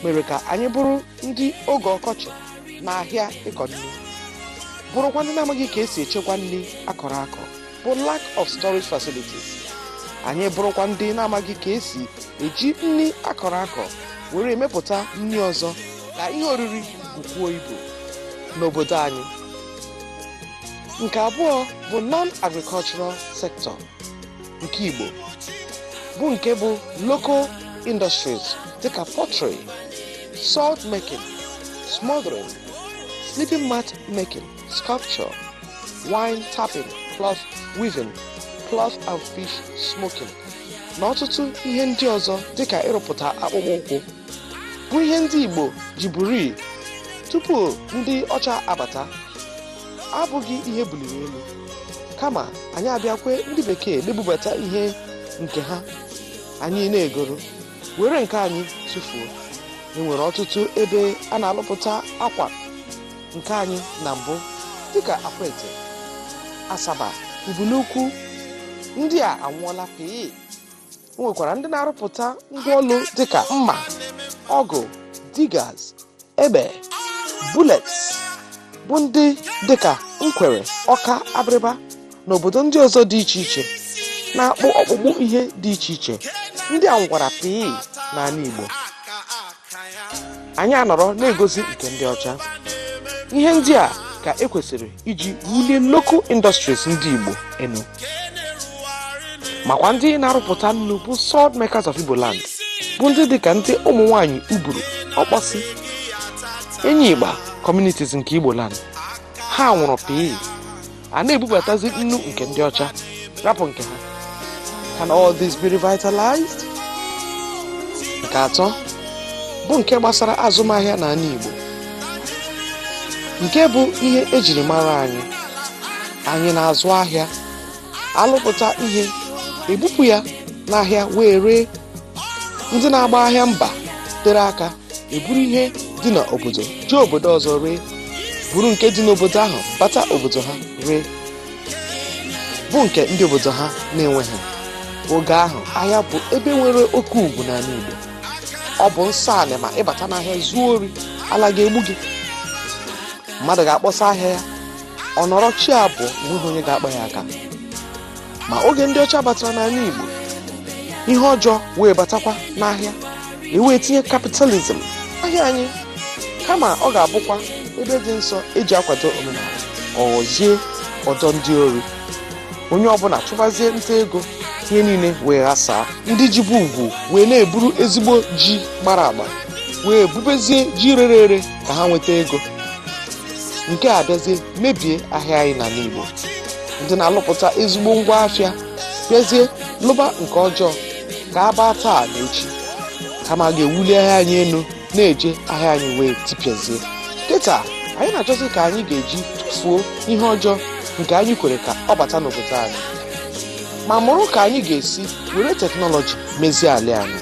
mere ka anyị bụrụ ndị oge ọkọchị na ahịa ịkọ nri bụrụkwa ndị na-amaghị ka esi echekwa nri akọrọ akọ bụ lack of storage facilities. Anyị bụrụkwa ndị na-amaghị ka esi eji nri akọrọ akọ were emepụta nri ọzọ ka ihe oriri bukwuo ibu n'obodo anyị. Nke abụọ bụ non-agricultural sector nke Igbo bụ nke bụ local industries dịka pottery, salt making, smothering, sleeping mat making, sculpture, wine tapping, plus weaving, cloth and fish smoking, na ọtụtụ ihe ndị ọzọ dịka ịrụpụta akpụkpọ ụkwụ bụ ihe ndị Igbo ji buru tupu ndị ọcha abata. Abụghị ihe buliri elu, kama anyị abịakwe ndị bekee na-ebubata ihe nke ha anyị na-egoro were nke anyị tụfuo. Enwere ọtụtụ ebe a na-alụpụta akwa nke anyị na mbụ dịka Akwete, Asaba, Ubunukwu. Ndị a anwụọla pee. Nwekwara ndị na-arụpụta ngwaọlụ dịka mma, ọgụ, diggers, egbe, bullets, bụ ndị dịka Nkwere, Ọka, Abịrịba na obodo ndị ọzọ dị iche iche na-akpụ ọkpụkpụ ihe dị iche iche. Ndị a nwụkwara pee n'ala Igbo. Anyị anọrọ na-egosi nke ndị ọcha. Ihe ndị a ka ekwesịrị iji wulie local industries ndị Igbo enu. Makwa ndị na-arụpụta nnu bụ sword makers of Igbo land, bụ ndị dịka ndị ụmụ nwanyị Uburu, Ọkpọsị, Enyigba communities nke Igbo land. Ha nwụrụ pee. A na-ebubatazi nnu nke ndị ọcha, rapụ nke ha. Can all this be revitalized? Nke atọ bụ nke gbasara azụmahịa n'ala Igbo, nke bụ ihe ejiri mara anyị. Anyị na-azụ ahịa, alụpụta ihe, ebupụ ya n'ahịa wee ree. Ndị na-agba ahịa mba tere aka eburu ihe dị n'obodo jee obodo ọzọ ree, buru nke dị n'obodo ahụ bata obodo ha ree, bụ nke ndị obodo ha na-enweghị. Oge ahụ ahịa bụ ebe nwere oke ugwu n'ala Igbo. Ọ bụ nsọ ala ma ịbata n'ahịa zuo ori, ala ga-egbu gị. Mmadụ ga-akpọsa ahịa ya, ọ nọrọ chi abụọ nweghị onye ga-akpa ya aka. Ma oge ndị ọcha batara n'ala Igbo, ihe ọjọọ wee batakwa n'ahịa, ewee tinye kapitalizm ahịa anyị. Kama ọ ga-abụkwa ebe dị nsọ eji akwado omenala, ọ ghọzie ọdọ ndị ori. Onye ọbụla chụbazie nta ego, ihe niile wee ghasaa. Ndị ji bụ ugwu wee na-eburu ezigbo ji gbara agba wee bubezie ji rere ere ka ha nweta ego. Nke a bịazie mebie ahịa anyị n'ala Igbo. Ndị na-alụpụta ezigbo ngwa afịa bịazie lụba nke ọjọọ ka a baa taa na echi, kama a ga-ewuli ahịa anyị elu na-eje ahịa anyị wee tipịazie. Kịta anyị na-achọzi ka anyị ga-eji tụfuo ihe ọjọọ nke anyị kwere ka ọ bata n'obodo anyị, ma mụrụ ka anyị ga-esi were teknọlọji mezie ala anyị.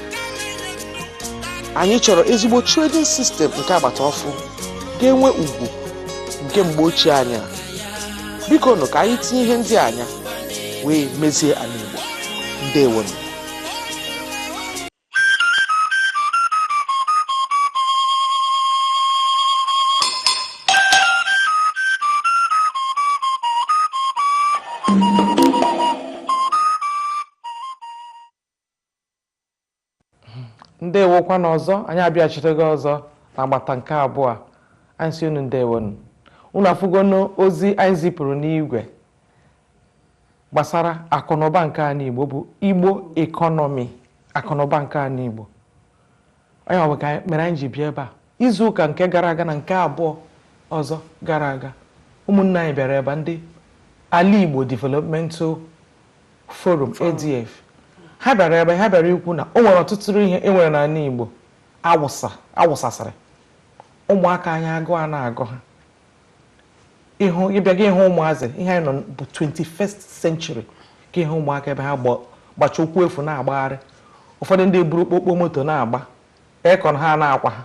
Anyị chọrọ ezigbo trading system nke agbata ọfụ ga-enwe ugwu nke mgbe ochie anyị. Biko nụ ka anyị tinye ihe ndị anya wee mezie ala Igbo. Ndewonu. Ndewokwa n'ọzọ. Anyị abịachite gị ọzọ n'agbata nke abụọ. Anyị si unu ndewonu. Unu afụgono ozi anyị zipụrụ n'igwe gbasara akụnụba nke anyị Igbo bụ Igbo economy, akụnụba nke anyị Igbo. Onye ọ bụ ka mere anyị ji bịa ebe a izu ụka nke gara aga na nke abụọ ọzọ gara aga. Ụmụnne anyị bịara ebe ndị Ala Igbo Developmental Forum ADF. Ha bịara ebe ha bịara ikwu na o nwere ọtụtụ ihe e nwere n'ala Igbo awụsasịrị. Ụmụaka anyị agụ a na-agụ ha. Ịbịa gị ịhụ ụmụazị, ihe anyị nọ bụ 21st century ka ihe ụmụaka ebe ha gbacha ụkwụ efu na-agbagharị. Ụfọdụ ndị buru okpokpo moto na-agba, ekọn ha na-akwa ha.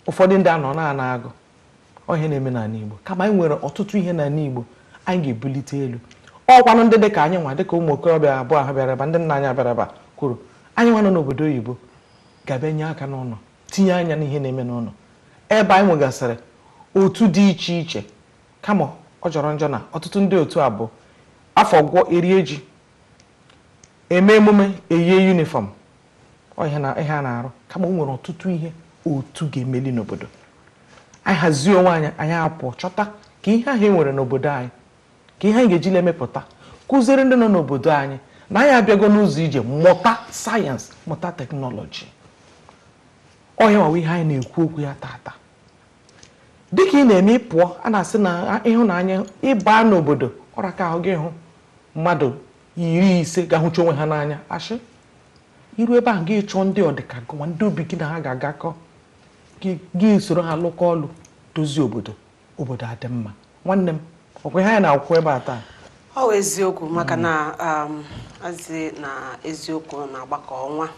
Ụfọdụ ndị anọ na-agụ. Ihe na-eme n'ala Igbo. Kama anyị nwere ọtụtụ ihe n'ala Igbo anyị ga-ebulite elu. Ọkwanụ ndị dịka anyị nwa dịka ụmụ okorobịa abụọ ha bịara ebe, ndị nna anyị abịara ebe kwuru anyị nwa nọ n'obodo oyibo ga-abịa nye aka n'ụlọ, tinye anya n'ihe na-eme n'ụlọ. Ebe anyị nwegasịrị otu dị iche iche, kama ọ jọrọ njọ na ọtụtụ ndị otu abụọ afọ gwọ erie ji, eme emume, eyie uniform. Ihe a na-arụ, kama o nwere ọtụtụ ihe otu ga-emeli n'obodo. Anyị hazie onwe anyị, anyị apụọ chọta ka ihe ahụ e nwere n'obodo anyị, ka ihe anyị ga-eji na-emepụta, kụziere ndị nọ n'obodo anyị na anyị abịago n'ụzọ ije mụta sayensị, mụta teknọlọji. Onye nwawa ihe anyị na-ekwu okwu ya tata. Dịka ị na-eme ịpụọ, a na-asị na ịhụnanya ịba n'obodo ọra ka ahụ gị hụ mmadụ 50 ga-ahụcha onwe ha n'anya ashị iru ebe ahụ gị chọọ ndị ọdịka gụma ndị obi gị na ha ga-agakọ gị soro ha lụkọ ọlụ dozie obodo adị mma nwanne m ọkwa ihe anyị na-akwụ ebe a taa ọ wụ eziokwu maka na azị na eziokwu na-agbakọ ọnwa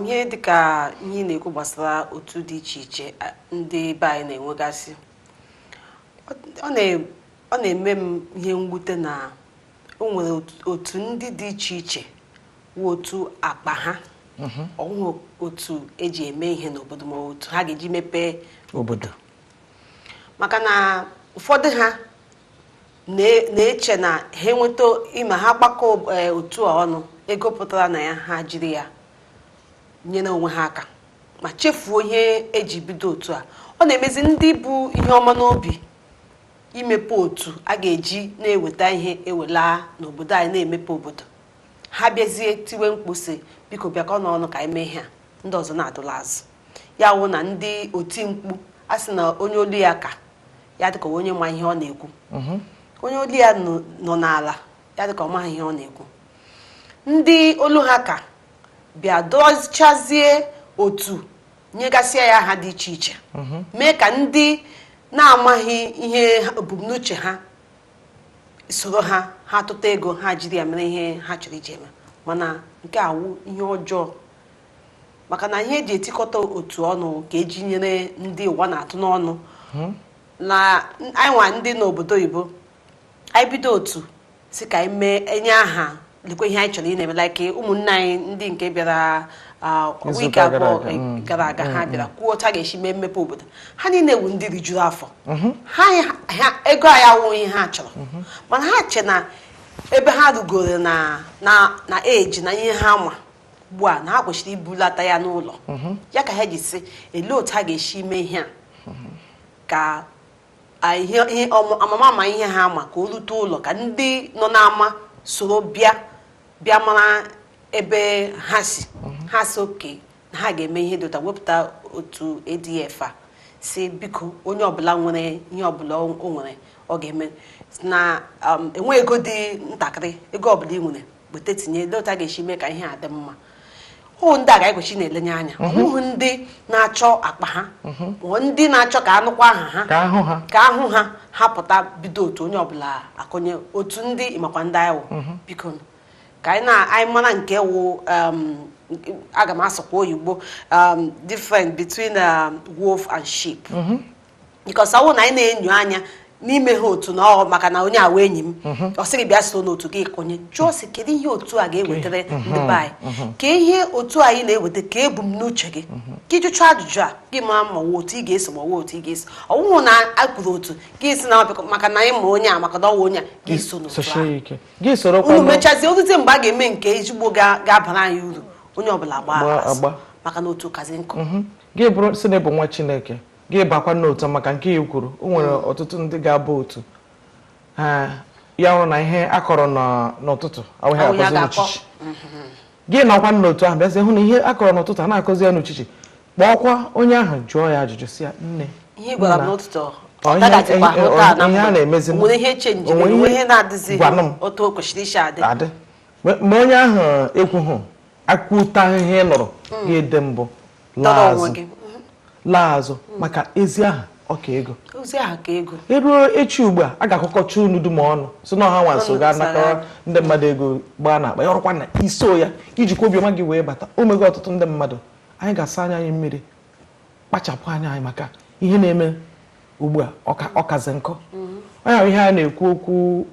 ihe dịka ihe na-ekwu gbasara otu dị iche iche ndị be anyị na-enwegasị ọ na-eme m ihe mwute na o nwere otu ndị dị iche iche wụ otu akpa ha ọhụụ otu eji eme ihe n'obodo ma otu ha ga-eji mepee obodo maka na ụfọdụ ha na-eche na ha enweta ime ha gbakọ otu a ọnụ ego pụtara na ya ha jiri ya nyere onwe ha aka ma chefuo ihe eji bido otu a ọ na-emezi ndị bụ ihe ọma n'obi imepe otu a ga-eji na-eweta ihe ewela n'obodo anyị na-emepe obodo ha bịazie tiwe mkpụsị biko bịakọ n'ọnụ ka ime ihe a ndị ọzọ na-adụla azụ ya wụ na ndị oti mkpu a sị na onye olu ya ka ya dịka onye ma ihe ọ na-ekwu onye olu ya nọ n'ala ya dịka ọ maghị ihe ọ na-ekwu ndị olu ha ka bịa dochazie otu nyegasịa ya aha dị iche iche mee ka ndị na-amaghị ihe ebumnuche ha soro ha tụta ego ha jiri ya mere ihe ha chọrọ iji eme mana nke awụ ihe ọjọọ maka na ihe eji etikọta otu ọnụ ka eji nyere ndị ụwa na-atụ n'ọnụ na anyị nwa ndị n'obodo oyibo anyị bido otu si ka anyị mee enye aha lekwa ihe anyị chọrọ ị na-eme like ụmụnne anyị ndị nke bịara wiki abụọ gara aga ha bịara kwuo otu a ga-esi mee mmepe obodo ha niile ewu ndị rijuru afọ ego anyị awụghị ihe ha chọrọ mana ha che na ebe ha rugoro na eji na ihe ha ma ugbu a na ha kwesịrị ibulata ya n'ụlọ ya ka ha ji sị elee otu ha ga-esi mee ihe a ka amama ihe ha ma ka o rute ụlọ ka ndị nọ n'ama soro bịa mara ebe ha si oke na ha ga-eme ihe dị ụta wepụta otu ADF a si biko onye ọbụla nwere ihe ọbụla o nwere ọ ga-eme na enwe ego dị ntakịrị ego ọbụla ị nwere weta tinye dị ụta ga-esi mee ka ihe a dị mma ụmụ ndị a ga-ekwechi na-elenye anya ọhụhụ ndị na-achọ akpa ha ndị na-achọ ka anụkwa aha ha ka ahụ ha hapụta bido otu onye ọbụla akọnye otu ndị ịmakwa ndị anyị wụ biko ka anyị mara nke wụ aga m asụkwa oyibo different between wolf and sheep because ọwụ na anyị na-enyo anya n'ime ha otu na ọ maka na onye awa enyi m ọ sịrị bịa so n'otu gị konye jụọ sị kedu ihe otu a ga-ewetara ndị be anyị ka ihe otu anyị na-eweta ka ebumnuche gị ka ịjụcha ajụjụ a gị mara ma ọwụ otu ị ga-eso ma ọwụ otu ị ga-eso ọwụhụ na akwụrụ otu gị si na maka na anyị ma onye a maka na ọwụ onye a gị so n'otu ahụ unu mechazie otute mgbe a ga-eme nke ezigbo ga-abara anyị uru onye ọbụla agba maka na otu kazi nkụ gị bụrụ si na ịbụ nwa Chineke gị bakwa n'otu maka nke ị kwuru o nwere ọtụtụ ndị ga-abụ otu ya hụrụ na ihe akọrọ n'ụtụtụ awụghị akọzi n'uchichi gị nọkwa n'otu ahụ bịazie hụ na ihe akọrọ n'ụtụtụ a na-akọzi ya n'uchichi kpọọkwa onye ahụ jụọ ya ajụjụ si ya nne ihe a na-emezi adị ma onye ahụ ekwughị akwụta ihe ị nụrụ ga-ede mbụ laa azụ maka ezi aha ọka ego eruo echi ugbu a ga-akọkọcha unu dum ọnụ so na ọha nwa nso ga-anakọrọ ndị mmadụ ego gbaa na akpa ya ọrụkwa na iso ya ijikwa obiọma gị wee bata o mego ọtụtụ ndị mmadụ anyị ga-asa anya anyị mmiri kpachapụ anya anyị maka ihe na-eme ugbu a ọkazi nkọ onye ahụ ihe a na-ekwu okwu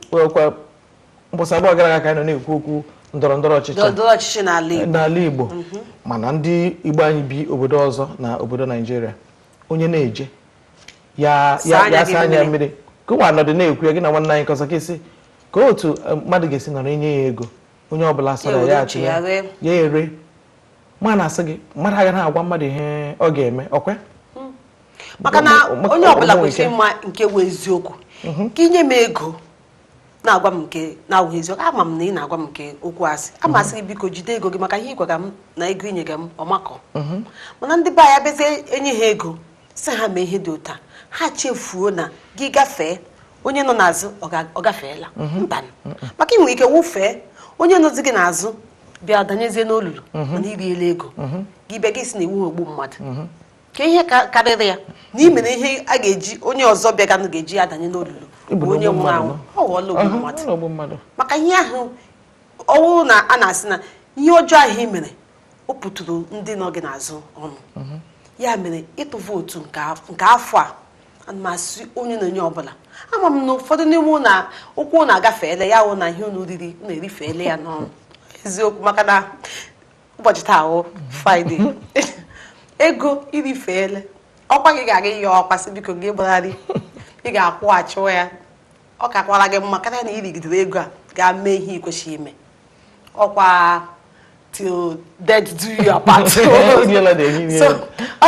mbọsị abụọ gara aga ka anyị nọ na-ekwu okwu ndọrọndọrọ ọchịchị n'ala Igbo mana ndị Igbo anyị bi obodo ọzọ na obodo Naijiria onye na-eje ya sa anya mmiri ka ụwa nọdụ na-ekwu ya gị na nwanne anyị kọsọ ka isi ka otu mmadụ ga-esi nọrọ enye ya ego onye ọbụla sara ya achị ya ere ma na-asị gị mmadụ agaghị agwa mmadụ ihe ọ ga-eme ọkwe maka na onye ọbụla kwesịrị ịma nke wụ eziokwu ka inye m ego na-agwa m nke na-awụ eziokwu ama m na ị na-agwa m nke okwu asị amasị gị biko jide ego gị maka ihe ịgwaga m na ego inyega m ọmakọ mana ndị be anyị abịazie enye ha ego sị ha mee ihe dị ụta ha chefuo na gị gafee onye nọ n'azụ ọ gafeela mba maka inwe ike wụfee onye nọzi gị n'azụ bịa danyezie n'olulu mana iriela ego gị bịa gị si na iwu ogbu mmadụ ka ihe karịrị ya na ime na ihe a ga-eji onye ọzọ bịaganụ ga-eji ya danye n'olulu bụ onye nwụrụ anwụ ọ ghọọla ogbu mmadụ maka ihe ahụ ọwụ na a na-asị na ihe ọjọọ ahụ i mere o pụtụrụ ndị nọ gị n'azụ ọnụ ya mere ịtụ vootu nke afọ a masị onye na onye ọbụla ama m na ụfọdụ n'ime na ụkwụ na-agafeele ya wụ na ihe unu riri na-erifeele ya n'ọnụ eziokwu maka na ụbọchị taa ahụ Fraịde ego irifeele ọkwa gị ga-aga ihe ọkwa sị biko gị gbagharị ị ga-akwụghachi ya ọ kakwara gị mma karịa na irigidere ego a gaa mee ihe ikwesịghị ime ọkwa till death do you apart. So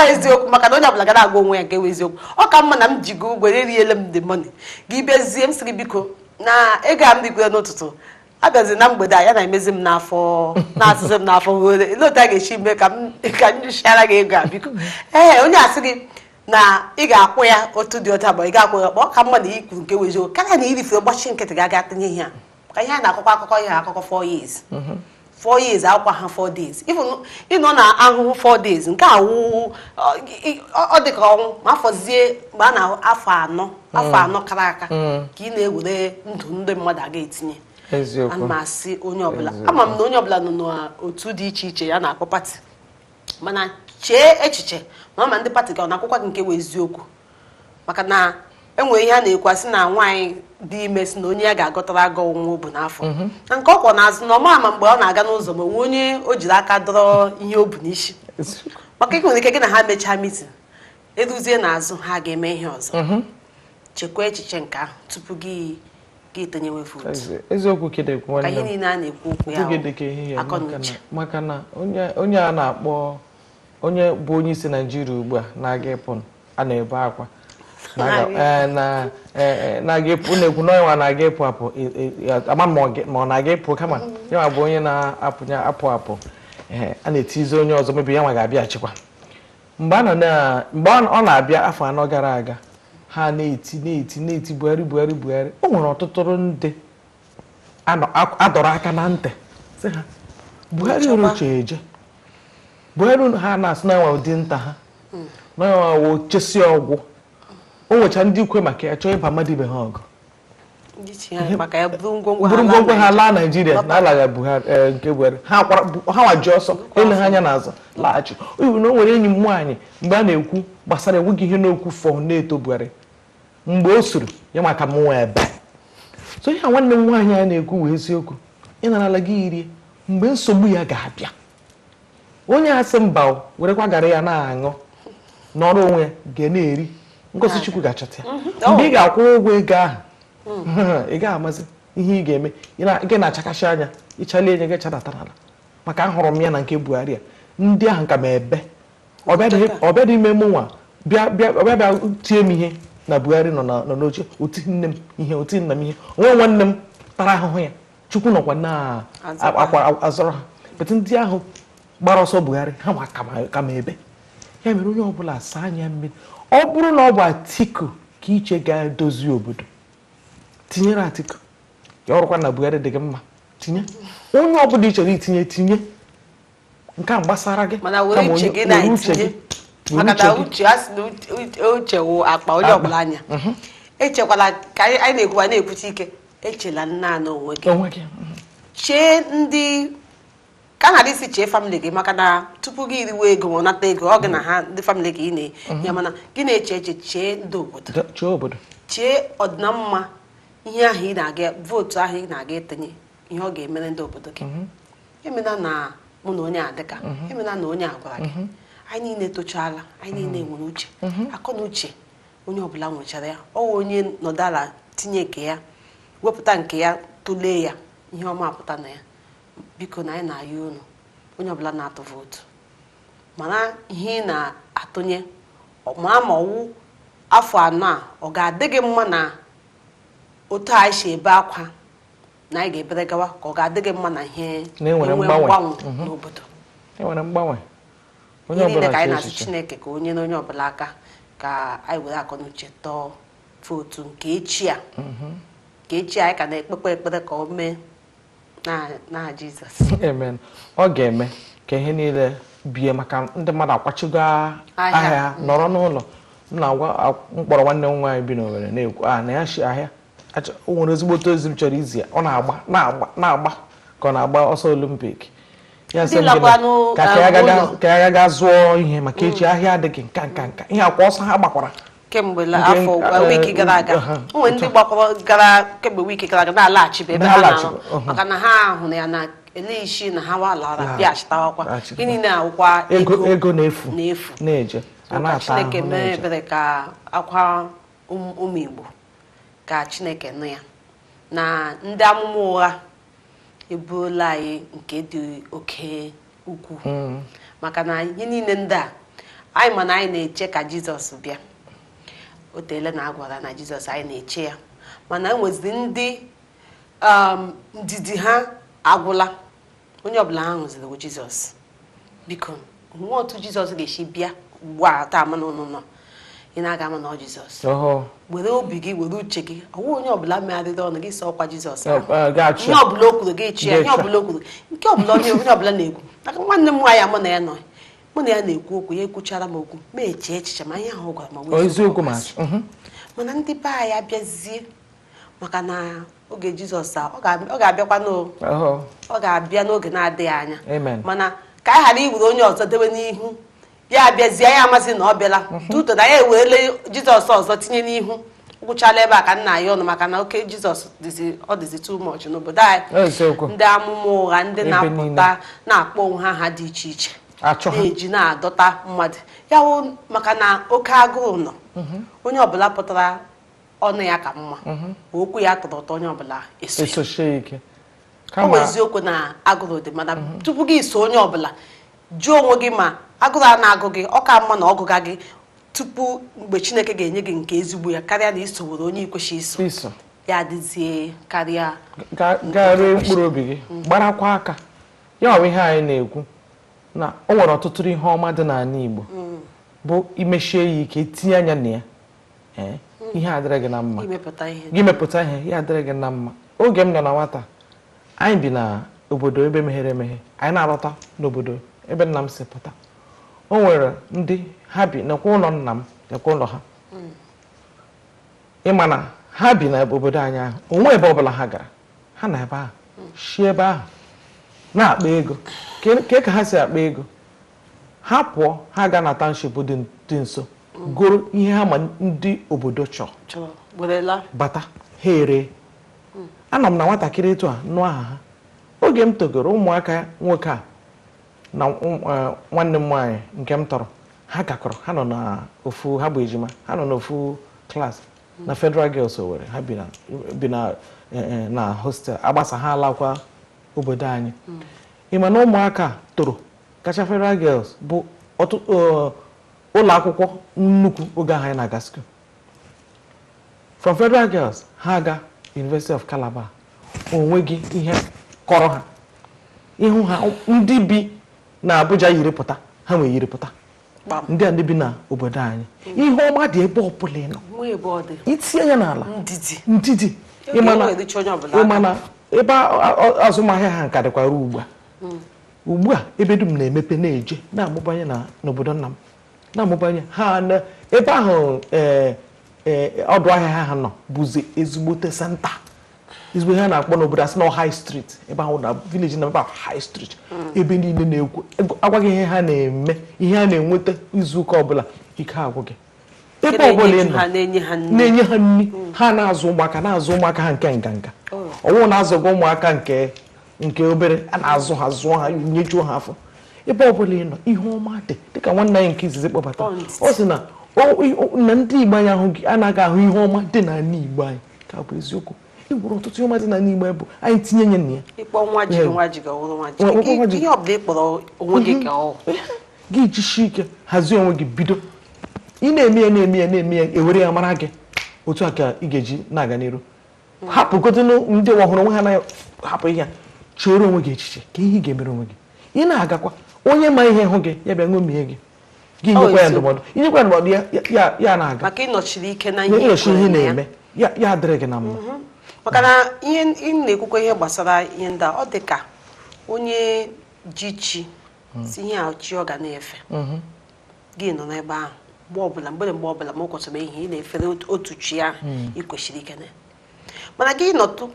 eziokwu maka na onye ọbụla ga na-agwa onwe ya nke eziokwu ọ ka mma na m ji go ụgwọ eriele m the money gị bịazie m sị gị biko na ego a m rigwere n'ụtụtụ abịazi na mgbede a ya na-emezi m n'afọ na-asụsị m n'afọ were ele otu a ga-esi mee ka m nyụchiara gị ego a biko onye asị gị na ị ga-akwụ ya otu dị ọcha ma ị ga-akwụ ya ọ ka mma na ikwu nke eziokwu karịa na irifere gbachi nkịtị ga-aga tinye ihe a ka ihe a na-akọkọ akụkọ ihe akụkọ 4 years 4 years akwụkwa ha 4 days ịnọ na ahụhụ 4 days nke awụ ọ dị ka ọnwụ ma afọzie mgbe a na afọ anọ kara aka ka ị na-ewere ndụ ndị mmadụ aga etinye masị onye ọbụla ama m na onye ọbụla nọ n'otu dị iche iche ya na-akpọ pati mana chee echiche ma ndị pati ga ọ na-akwụkwa gị nke wee eziokwu maka na enwere ihe a na-ekwasị na nwaanyị dị ime si na onye ya ga-agọtara aga onwe bụ n'afọ na nke ọkwọ n'azụ na ọma ama mgbe ọ na-aga n'ụzọ ma nwe onye o jiri aka dọrọ ihe o bu n'isi maka ike nwere ike gị na ha mechaa mitin eduzie n'azụ ha ga-eme ihe ọzọ chekwa echiche nke ahụ tupu gị tenyewe vootu eziokwu kedekwu ka ihe niile a na-ekwu okwu ya akọnuche maka na onye a na-akpọ onye bụ onye isi Naijiria ugbu a na-aga ịpụ a na-ebe akwa na-aga ịpụ na-ekwu na onye nwa na-aga ịpụ apụ ama ma ọ na-aga ịpụ kama ya nwa bụ onye na-apụ apụ a na-etizi onye ọzọ mebi ya nwa ga-abịachikwa mgbe ọ na-abịa afọ 4 gara aga ha na-eti Buhari o nwere ọtụtụ ndị adọrọ aka na ntị sị ha Buhari uche eje Buhari ha na-asị na nwa ụdị nta ha na nwa chesi ọgwụ o nwecha ndị ikwe maka ya chọọ ịba mmadụ ibe ha ọgụ bụrụ ngwongwo ha laa Naijiria na alaga Buhari nke Buhari ha waji ọsọ ele ha anya n'azụ laghachi oyiwu na o nwere enyi m nwaanyị mgbe a na-ekwu gbasara enweghị ihe n'okwu fọ na-eto Buhari mgbe o soro ya maka m nwa ebe so ihe nwanne m nwaanyị a na-ekwu wee eziokwu ị narala gị iri mgbe nsogbu ya ga-abịa onye asị mba werekwa gara ya na-aṅụ n'ọrụ onwe ya ga na-eri ngosi Chukwu ga-achọta ya mgbe ị ga-akwụ ụgwọ ego ahụ ị ga-amazi ihe ị ga-eme ị na-achakashi anya ịchalie enye gị chadata n'ala maka ahụrụ m ya na nke Buhari a ndị ahụ ka m ebe ọbịa dị ime mụ nwa bịa tie m ihe na Buhari nọ n'oche oti nne m ihe oti nna m ihe onwe nwanne m tara ahụhụ ya Chukwu nọkwa na-akwa azọrọ ha bete ndị ahụ gbara ọsọ Buhari ha nwa ka m ebe ya mere onye ọbụla saa anya mmiri ọ bụrụ na ọ bụ Atiku ka iche ga-edozi obodo tinyere Atiku ya ọrụkwa na Buhari dị gị mma tinye onye ọbụla ị chọrọ tinye nke a gbasara gị mana were uche gị na-etinye maka na uche asị na uche wụ akpa onye ọbụla anya echekwala ka anyị na-ekwuchi ike echela nna onwe gị chee ndị ka na isi chee family gị maka na tupu gị iriwe ego ma nata ego ọ gị na ha ndị family gị na-enye mana gị na-eche eche chee ndị obodo chee ọdịnamma ihe ahụ ị na-aga vootu ahụ ị na-aga etinye ihe ọ ga-emere ndị obodo gị emena na mụ na onye adịka emena na onye agwara gị anyị niile tochala anyị niile nwere uche akọ na uche onye ọbụla nwechara ya ọ onye nọdala tinye nke ya wepụta nke ya tụlee ya ihe ọma apụta na ya biko na anyị na-ayọ unu onye ọbụla na-atụ vootu mana ihe ị na-atụnye ma ọwụ afọ 4 a ọ ga-adị gị mma na otu anyị si ebe akwa na anyị ga-ebere gawa ka ọ ga-adị gị mma na ihe enwe mgbanwe n'obodo enwere mgbanwe onye ọbụla ka anyị na-asị Chineke ka onye na onye ọbụla aka ka anyị were akọ n'uche tọọ vootu nke echi a ka echi anyị ka na-ekpekwa ekpere ka o mee na Jizọs. Amen. Ọ ga-eme ka ihe niile bie maka ndị mmadụ akwachigo ahịa nọrọ n'ụlọ. Na-agwa mkpọrọ nwanne m nwaanyị bi n'Owerri na-ekwu na ya shi ahịa o nwere ezigbo ozi m chọrọ izi ya ọ na-agba ka ọ na-agba ọsọ Olimpik ya sị ka ya ga zụọ ihe maka echi ahịa adịghị nka ihe akwa ọsọ ha gbakwara kemgbe afọ wiki gara aga. Onwe ndị gbakwara gara kemgbe wiki gara aga na-alaghachibe ebe ha na-arụ maka na ha hụrụ ya na ele isi na ha walara bịachitawakwa gịnị na-awụkwa ego na-efu na-eje. Chineke mee ebere ka akwa ụmụ Igbo ka Chineke nụ ya na ndị amụma ụgha ebuola anyị nke dị oke ukwuu maka na ihe niile ndị a anyị ma na anyị na-eche ka Jizọs bịa. O teele na agwara na Jizọs anyị na-eche ya mana enweziri ndị ndidi ha agwụla. Onye ọbụla ha hụziri Jizọs biko nwa otu Jizọs ga-esi bịa ugbu a taa mana ụnụnọ ị na-aga ama na ọ Jizọs were obi gị were uche gị ọwụ onye ọbụla megharịrị ọnụ gị sọ ọkwa Jizọs ihe ọbụla o kwuru gị chi ya ihe ọbụla o kwuru nke ọbụla onye ọbụla na-ekwu maka nwanne m nwaanyị mụ na ya nọ mụ na ya na-ekwu okwu ya ekwuchara m okwu ma eche echiche ma ihe ahụ ọ gwara ma wee eziokwu mana ndị be anyị abịazie maka na oge Jizọs ọ ga-abịakwa ọ ga-abịa n'oge na-adịghị anya mana ka anyị ghara iwere onye ọzọ debe n'ihu ya abịazie ya amazi na ọ bịala tuto na ya ewerele Jizọs ọzọ tinye n'ihu gwụchala ebe a ka nna ya ọnụ maka na oke Jizọs ọ dịzi too much n'obodo anyị. Ndị amụma ụgha ndị na-apụta na-akpọ onwe ha dị iche iche na-eji na-adọta mmadụ ya wụ maka na oke agụụ nọ onye ọbụla pụtara ọnụ ya ka mma okwu ya tọrọ ụtọ onye ọbụla esochie ike. Ọ bụ eziokwu na agụrụ dị mana tupu gị so onye ọbụla jụọ onwe gị ma agụrụ a na-agụ gị ọ ka mma na ọgụga gị tupu mgbe Chineke ga-enye gị nke ezigbo ya karịa na isoworo onye ikwechi iso ya adịzie karịa garị mkpụrụ obi gị gbarakwa aka ya ọ ihe anyị na-ekwu na o nwere ọtụtụ ihe ọma dị n'ala Igbo bụ imechie ya ike tinye anya na ya ihe adịrị gị na mma gị mepụta ihe ya adịrị gị na mma. Oge m nọ na nwata anyị bi na obodo ebe meghere emeghe anyị na-alọta n'obodo ebe nna m si pụta o nwere ndị ha bi n'ekwe ụlọ nna m ekwe ụlọ ha ịma na ha bi na obodo anyị ahụ onwe ebe ọbụla ha gara ha na ebe ahụ shi ebe ahụ na-akpa ego ka ha si akpa ego ha pụọ ha ga na township dị nso goro ihe ha ma ndị obodo chọrọ bata ha ere. Anọ m na nwatakịrị etu a nụọ aha ha oge m togoro ụmụaka nwoke a na nwanne m nwaanyị nke m tọrọ ha gakọrọ ha nọ na ofu ha bụ ejima ha nọ n'ofu klaasị na Federal Girls Owerri ha bi na hostel agbasa ha alakwa obodo anyị. Ịma na ụmụaka toro kacha Federal Girls bụ ụlọ akwụkwọ nnukwu oge ahụ anyị na-aga school from Federal Girls ha aga University of Calabar onweghị ihe kọrọ ha ihu ha ndị bi na Abuja yiripụta ha nwee yiripụta ndị a ndị bi na obodo anyị ihe ọma dị ebe ọbụla nọ itinye ya n'ala ndidi ịma na ebe azụmahịa ha nka dịkwara ugbu a ebe dum na-emepe na-eje na-amụbanye n'obodo nna m na-amụbanye ha ebe ahụ ọdụ ahịa ha nọ bụzi ezigbote senta ezigbo ihe na-akpọ n'obodo asị na high street ebe ahụ na village na ebe ahụ high street ebe niile na-ekwu agwaghị ihe ha na-eme ihe ha na-enweta izu ụka ọbụla ike agwụ gị ebe ọbụla ịnọ na-enye ha nri ha na-azụ ụmụaka ha nke nganga ọwụ na-azụga ụmụaka nke obere a na-azụ ha zụọ ha nyejuo ha afọ ebe ọbụla ịnọ ihe ọma dị dịka nwanne anyị nke izizi kpọbata ọ sị na ndị Igbo anyị anaghị ahụ ihe ọma dị n'ala Igbo anyị ka bụ eziokwu igburu ọtụtụ ihe ọma dị n'ala Igbo bụ anyị tinye nye na ya gị jisie ike hazie onwe gị bido ị na-eme ya ewere ya mara gị otu a ka ị ga-eji na-aga n'iru hapụgodo ndị ọhụrụ onwe ha na hapụ ihe chere onwe gị echiche ka ihe ị ga-emere onwe gị ị na-agakwa onye ma ihe hụ gị ya bịa ṅomie gị nyekwa ya ndụmọdụ inyekwa ya ndụmọdụ ya na-aga maka ịnọchiri ike na ihe na-eme ya adịrị gị na mma maka na ihe na-ekwukwa ihe gbasara ihe ndị ọ dị ka onye ji chi si ihe a chi ọ ga na-efe gị nọ n'ebe ahụ mgbe ọbụla ma ụkọchị ehihie ị na-efere otu chi ahụ ị kwesịrị ikene mana gị nọtụ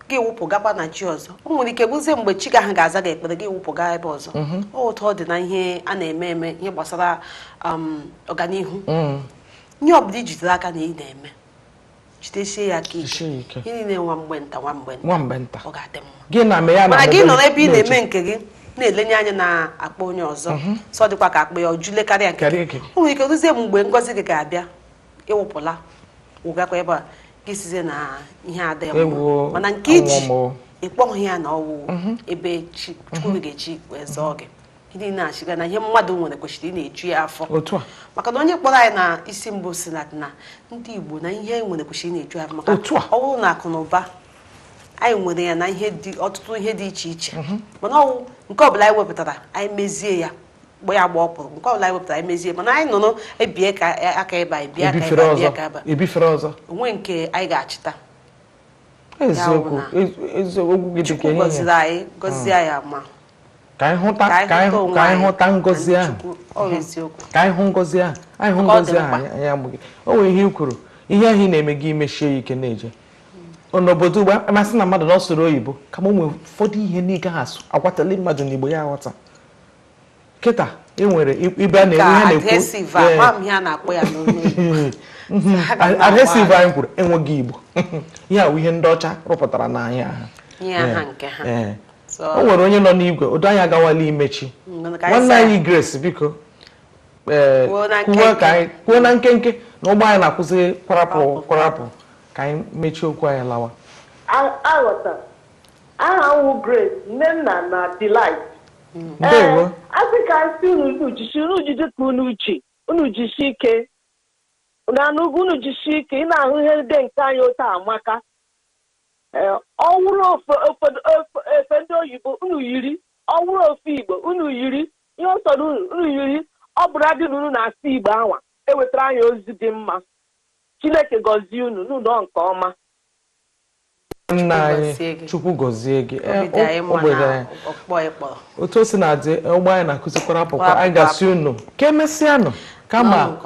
gị wụpụ gaba na chi ọzọ o nwere ike bụzie mgbe chi ahụ ga-aza gị ekpere gị wụpụ gaa ebe ọzọ otu ọ dị na ihe a na-eme ihe gbasara ọganihu ihe ọbụla ijidere aka na ị na-eme jidesie ya aka ike ihe niile nwa mgbe nta ọ ga-adị mma mana gị nọ n'ebe ị na-eme nke gị na-elenye anya na akpa onye ọzọ sọ dịkwa ka akpa ya ọjụle karịa nke o nwere ike rụzie mgbe ngọzi gị ga-abịa ịwụpụla wụgakwa ebe a gị sizie na ihe adịghị mma mana nke iji ịkpọghị ya na ọwụ ebe Chukwu ga-echi wee zọọ gị ihe na-achịga na ihe mmadụ nwere kwesịrị ị na-eju ya afọ maka na onye kpọrọ anyị na isi mbụ si na ndị Igbo na ihe nwere kwesịrị ị na-eju ya afọ maka ọ bụrụ na akụ na ụba anyị nwere ya na ọtụtụ ihe dị iche iche mana ọwụ nke ọbụla anyị wepụtara anyị mezie ya mgbe ya gba ọpụrụ nke ọbụla anyị wepụtara anyị mezie mana anyị nọ ebie ka aka ebe a ebie aka ebe a onwe nke anyị ga-achịta eziokwu Chukwu gọziri anyị gọzie anyị ama ka anyị hụta ngọzi ahụ ka anyị hụ ngọzi ahụ anyị amụghị o nwere ihe i kwuru ihe ahụ ị na-eme gị imechie ya ike na-eje n'obodo ugbo amasị na mmadụ na ọ sụrụ oyibo kama o nwere ụfọdụ ihe n'ike ha asụ agwatali mmadụ n'Igbo ya aghọta kịta enwere ibe a na-ekwu adhesive anyị kwuru enweghị Igbo ihe awụ ihe ndị ọcha rụpụtara n'anya ha o nwere onye nọ n'igwe odo anyị agawala imechi nwanne anyị Grace biko kwuo na nkenke na ụgbọ anyị na-akwụsị kwarapụ ka anyị mechie okwu anyị lawa aghọta aha nwụ Grace Nnenna na Delight asị ka nsị unu jide ka unu jisi ike unu jisi ike ị na-ahụ ihe ndị nke anyị otu amaka ọ wụrụ efe ndị oyibo unu yiri ọ wụrụ ofe Igbo unu yiri ihe ọsọrọ unu yiri ọ bụrụ adị unu na-asị Igbo anwa ewetara anyị ozi dị mma Chineke gọzie unu n'ụlọ nke ọma nna anyị Chukwu gọzie gị otu o si na-adị ụgbọ anyị na-akụzikwara pụkwa anyị ga-asị unu ka emesịanụ kama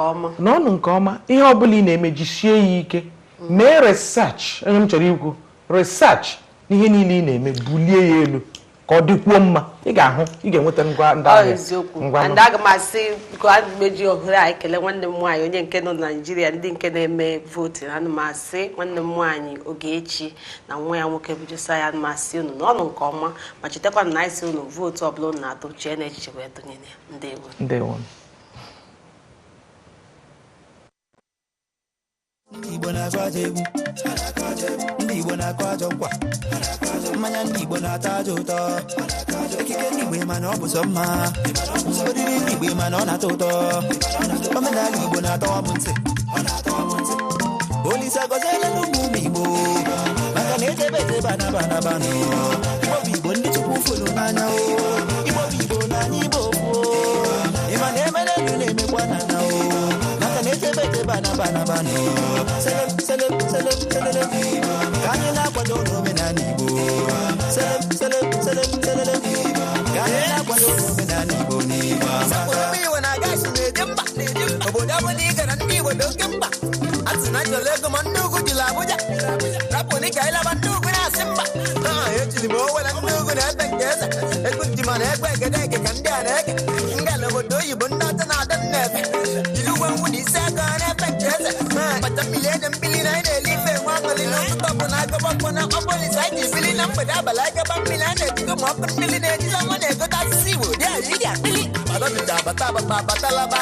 n'ọnụ nke ọma ihe ọbụla ị na-eme jisie ya ike mee research onye m chọrọ ikwu research n'ihe niile ị na-eme bulie ya elu ka ọ dịkwuo mma ị ga-ahụ ị ga-enweta ngwa ndị ahụ ndị aga m asị biko a meji ohere a ekele nwanne m nwaanyị onye nke nọ na Naịjirịa ndị nke na-eme votu ana m asị nwanne m nwaanyị Ogechi na nwa ya nwoke bụ Josiah ana m asị unu n'ọnụ nke ọma ma chetakwa na anyị sị unu votu ọbụla unu na-atụ chee na echiche wee tụnyere ndewo ndị Igbo na-azụ aja egwu ndị Igbo na-akụ ajọ nkwa mmanya ndị Igbo na-ata aja ụtọ ekike ndị Igbo ma na ọ bụ sọ mma oriri ndị Igbo ma na ọ na-atọ ụtọ omenala Igbo na-atọwa m ntị Olise gọziela ụmụ Igbo maka na ejebe banabanụ Igbo bụ Igbo ndị Chukwu fụrụ n'anya Igbo bụ Igbo n'anya Igbo ịma na emere elu na-emekwa n'anya maka na ejebe banabanụ selem ka anyị na-akwado n'omenala Igbo selem ka anyị na-akwado n'omenala Igbo n'Igbo Igbo na-agachi na-eje mba obodo ọbụla ị gara ndị Igbo dị oke mkpa atị na njọla ego ma ndị ugwu jiri Abuja rapụ dị ka ịlaba ndị ugwu na-asị mba ejiri m owe na ndị ugwu na-ebe nke eze egwu ndị ma na-egbe egedege ka ndị a na-ege ngala obodo oyibo ndị ọcha na-ada nnefe jiri ugwe ngwu na isi aka na-ebe nke eze kpacha mmiri ede mbili na anyị na-ele ife nwa aṅụli na ụtụtụ bụ na agabakwa na ọbụlisi anyị bili na mgbede abalị agaba mmiri a na-ejigo ma ọkụ mmiri na-ejizi ọnwa na-egote asụsụ Igbo dị ala ị ga-akpili ọdọbịja abata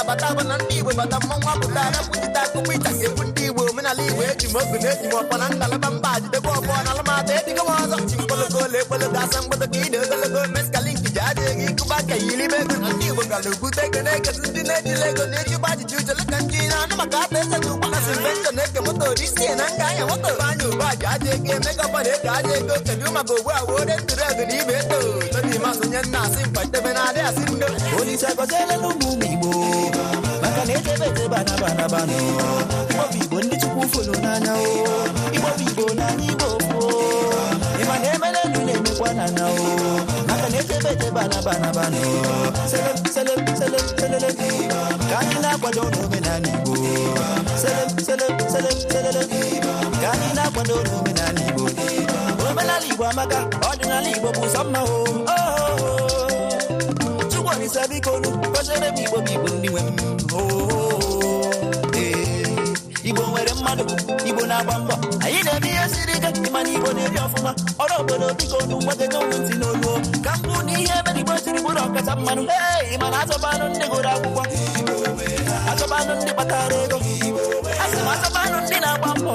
abataba na ndị Igbo bata mmọnwụ apụta na mkpụchite akụkọ ịchaka egwu ndị Igbo omenala Igbo eji m obi na-eji m ọkpọ na ngalaba mba jidekwa ọfọ na alụmata edigo m ọzọ chikpologo ekpologo asa mgbado ka ide ogologo meskalink ji aja ego ịkụba ka yiri m ego ndị Igbo gara ugwute ego na-ekezi ndị na-ejila ego na-ejigba ajụjụ uchele ka ndị na-anụ maka ata eze dị ụkwa na sinvenshọ na-eke moto orisie na nga anya moto anya ugbu a ji aja ego emegakwa na ego aja ego kedu maka ogbu agwa ode ntụrụ ego na ibe eto todi masonye nna asị mkpatebe na-adị asị ndo Olise gọziela ụmụ Igbo maka na ejebe banabanụ Igbo bụ Igbo ndị Chukwu fụrụ n'anya Igbo bụ Igbo n'anya Igbo banana maka na-etebete bana selele ka anyị na-akwado n'omenala Igbo selele ka anyị na-akwado n'omenala Igbo omenala Igbo amaka ọdịnala Igbo bụ sọ mma Chukwuolisa biko nu kpọchere m Igbo bụ Igbo ndị nwe m Igbo nwere mmadụ Igbo na-agba mbọ anyị na-eme ihe siri ike mana Igbo na-eri ọfụma ọrụ obodo biko nu mgbagede ụmụ ntị n'olu ka mbụ na ihe ebe Igbo jiri bụrụ ọkacha mmanụ mana atọbanụ ndị gụrụ akwụkwọ atọbanụ ndị kpatara ego asị m atọbanụ ndị na-agba mbọ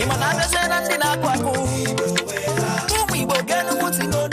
ịmana abịazie na ndị na-akụ akụ ụmụ Igbo ga-enugwu ntị n'olu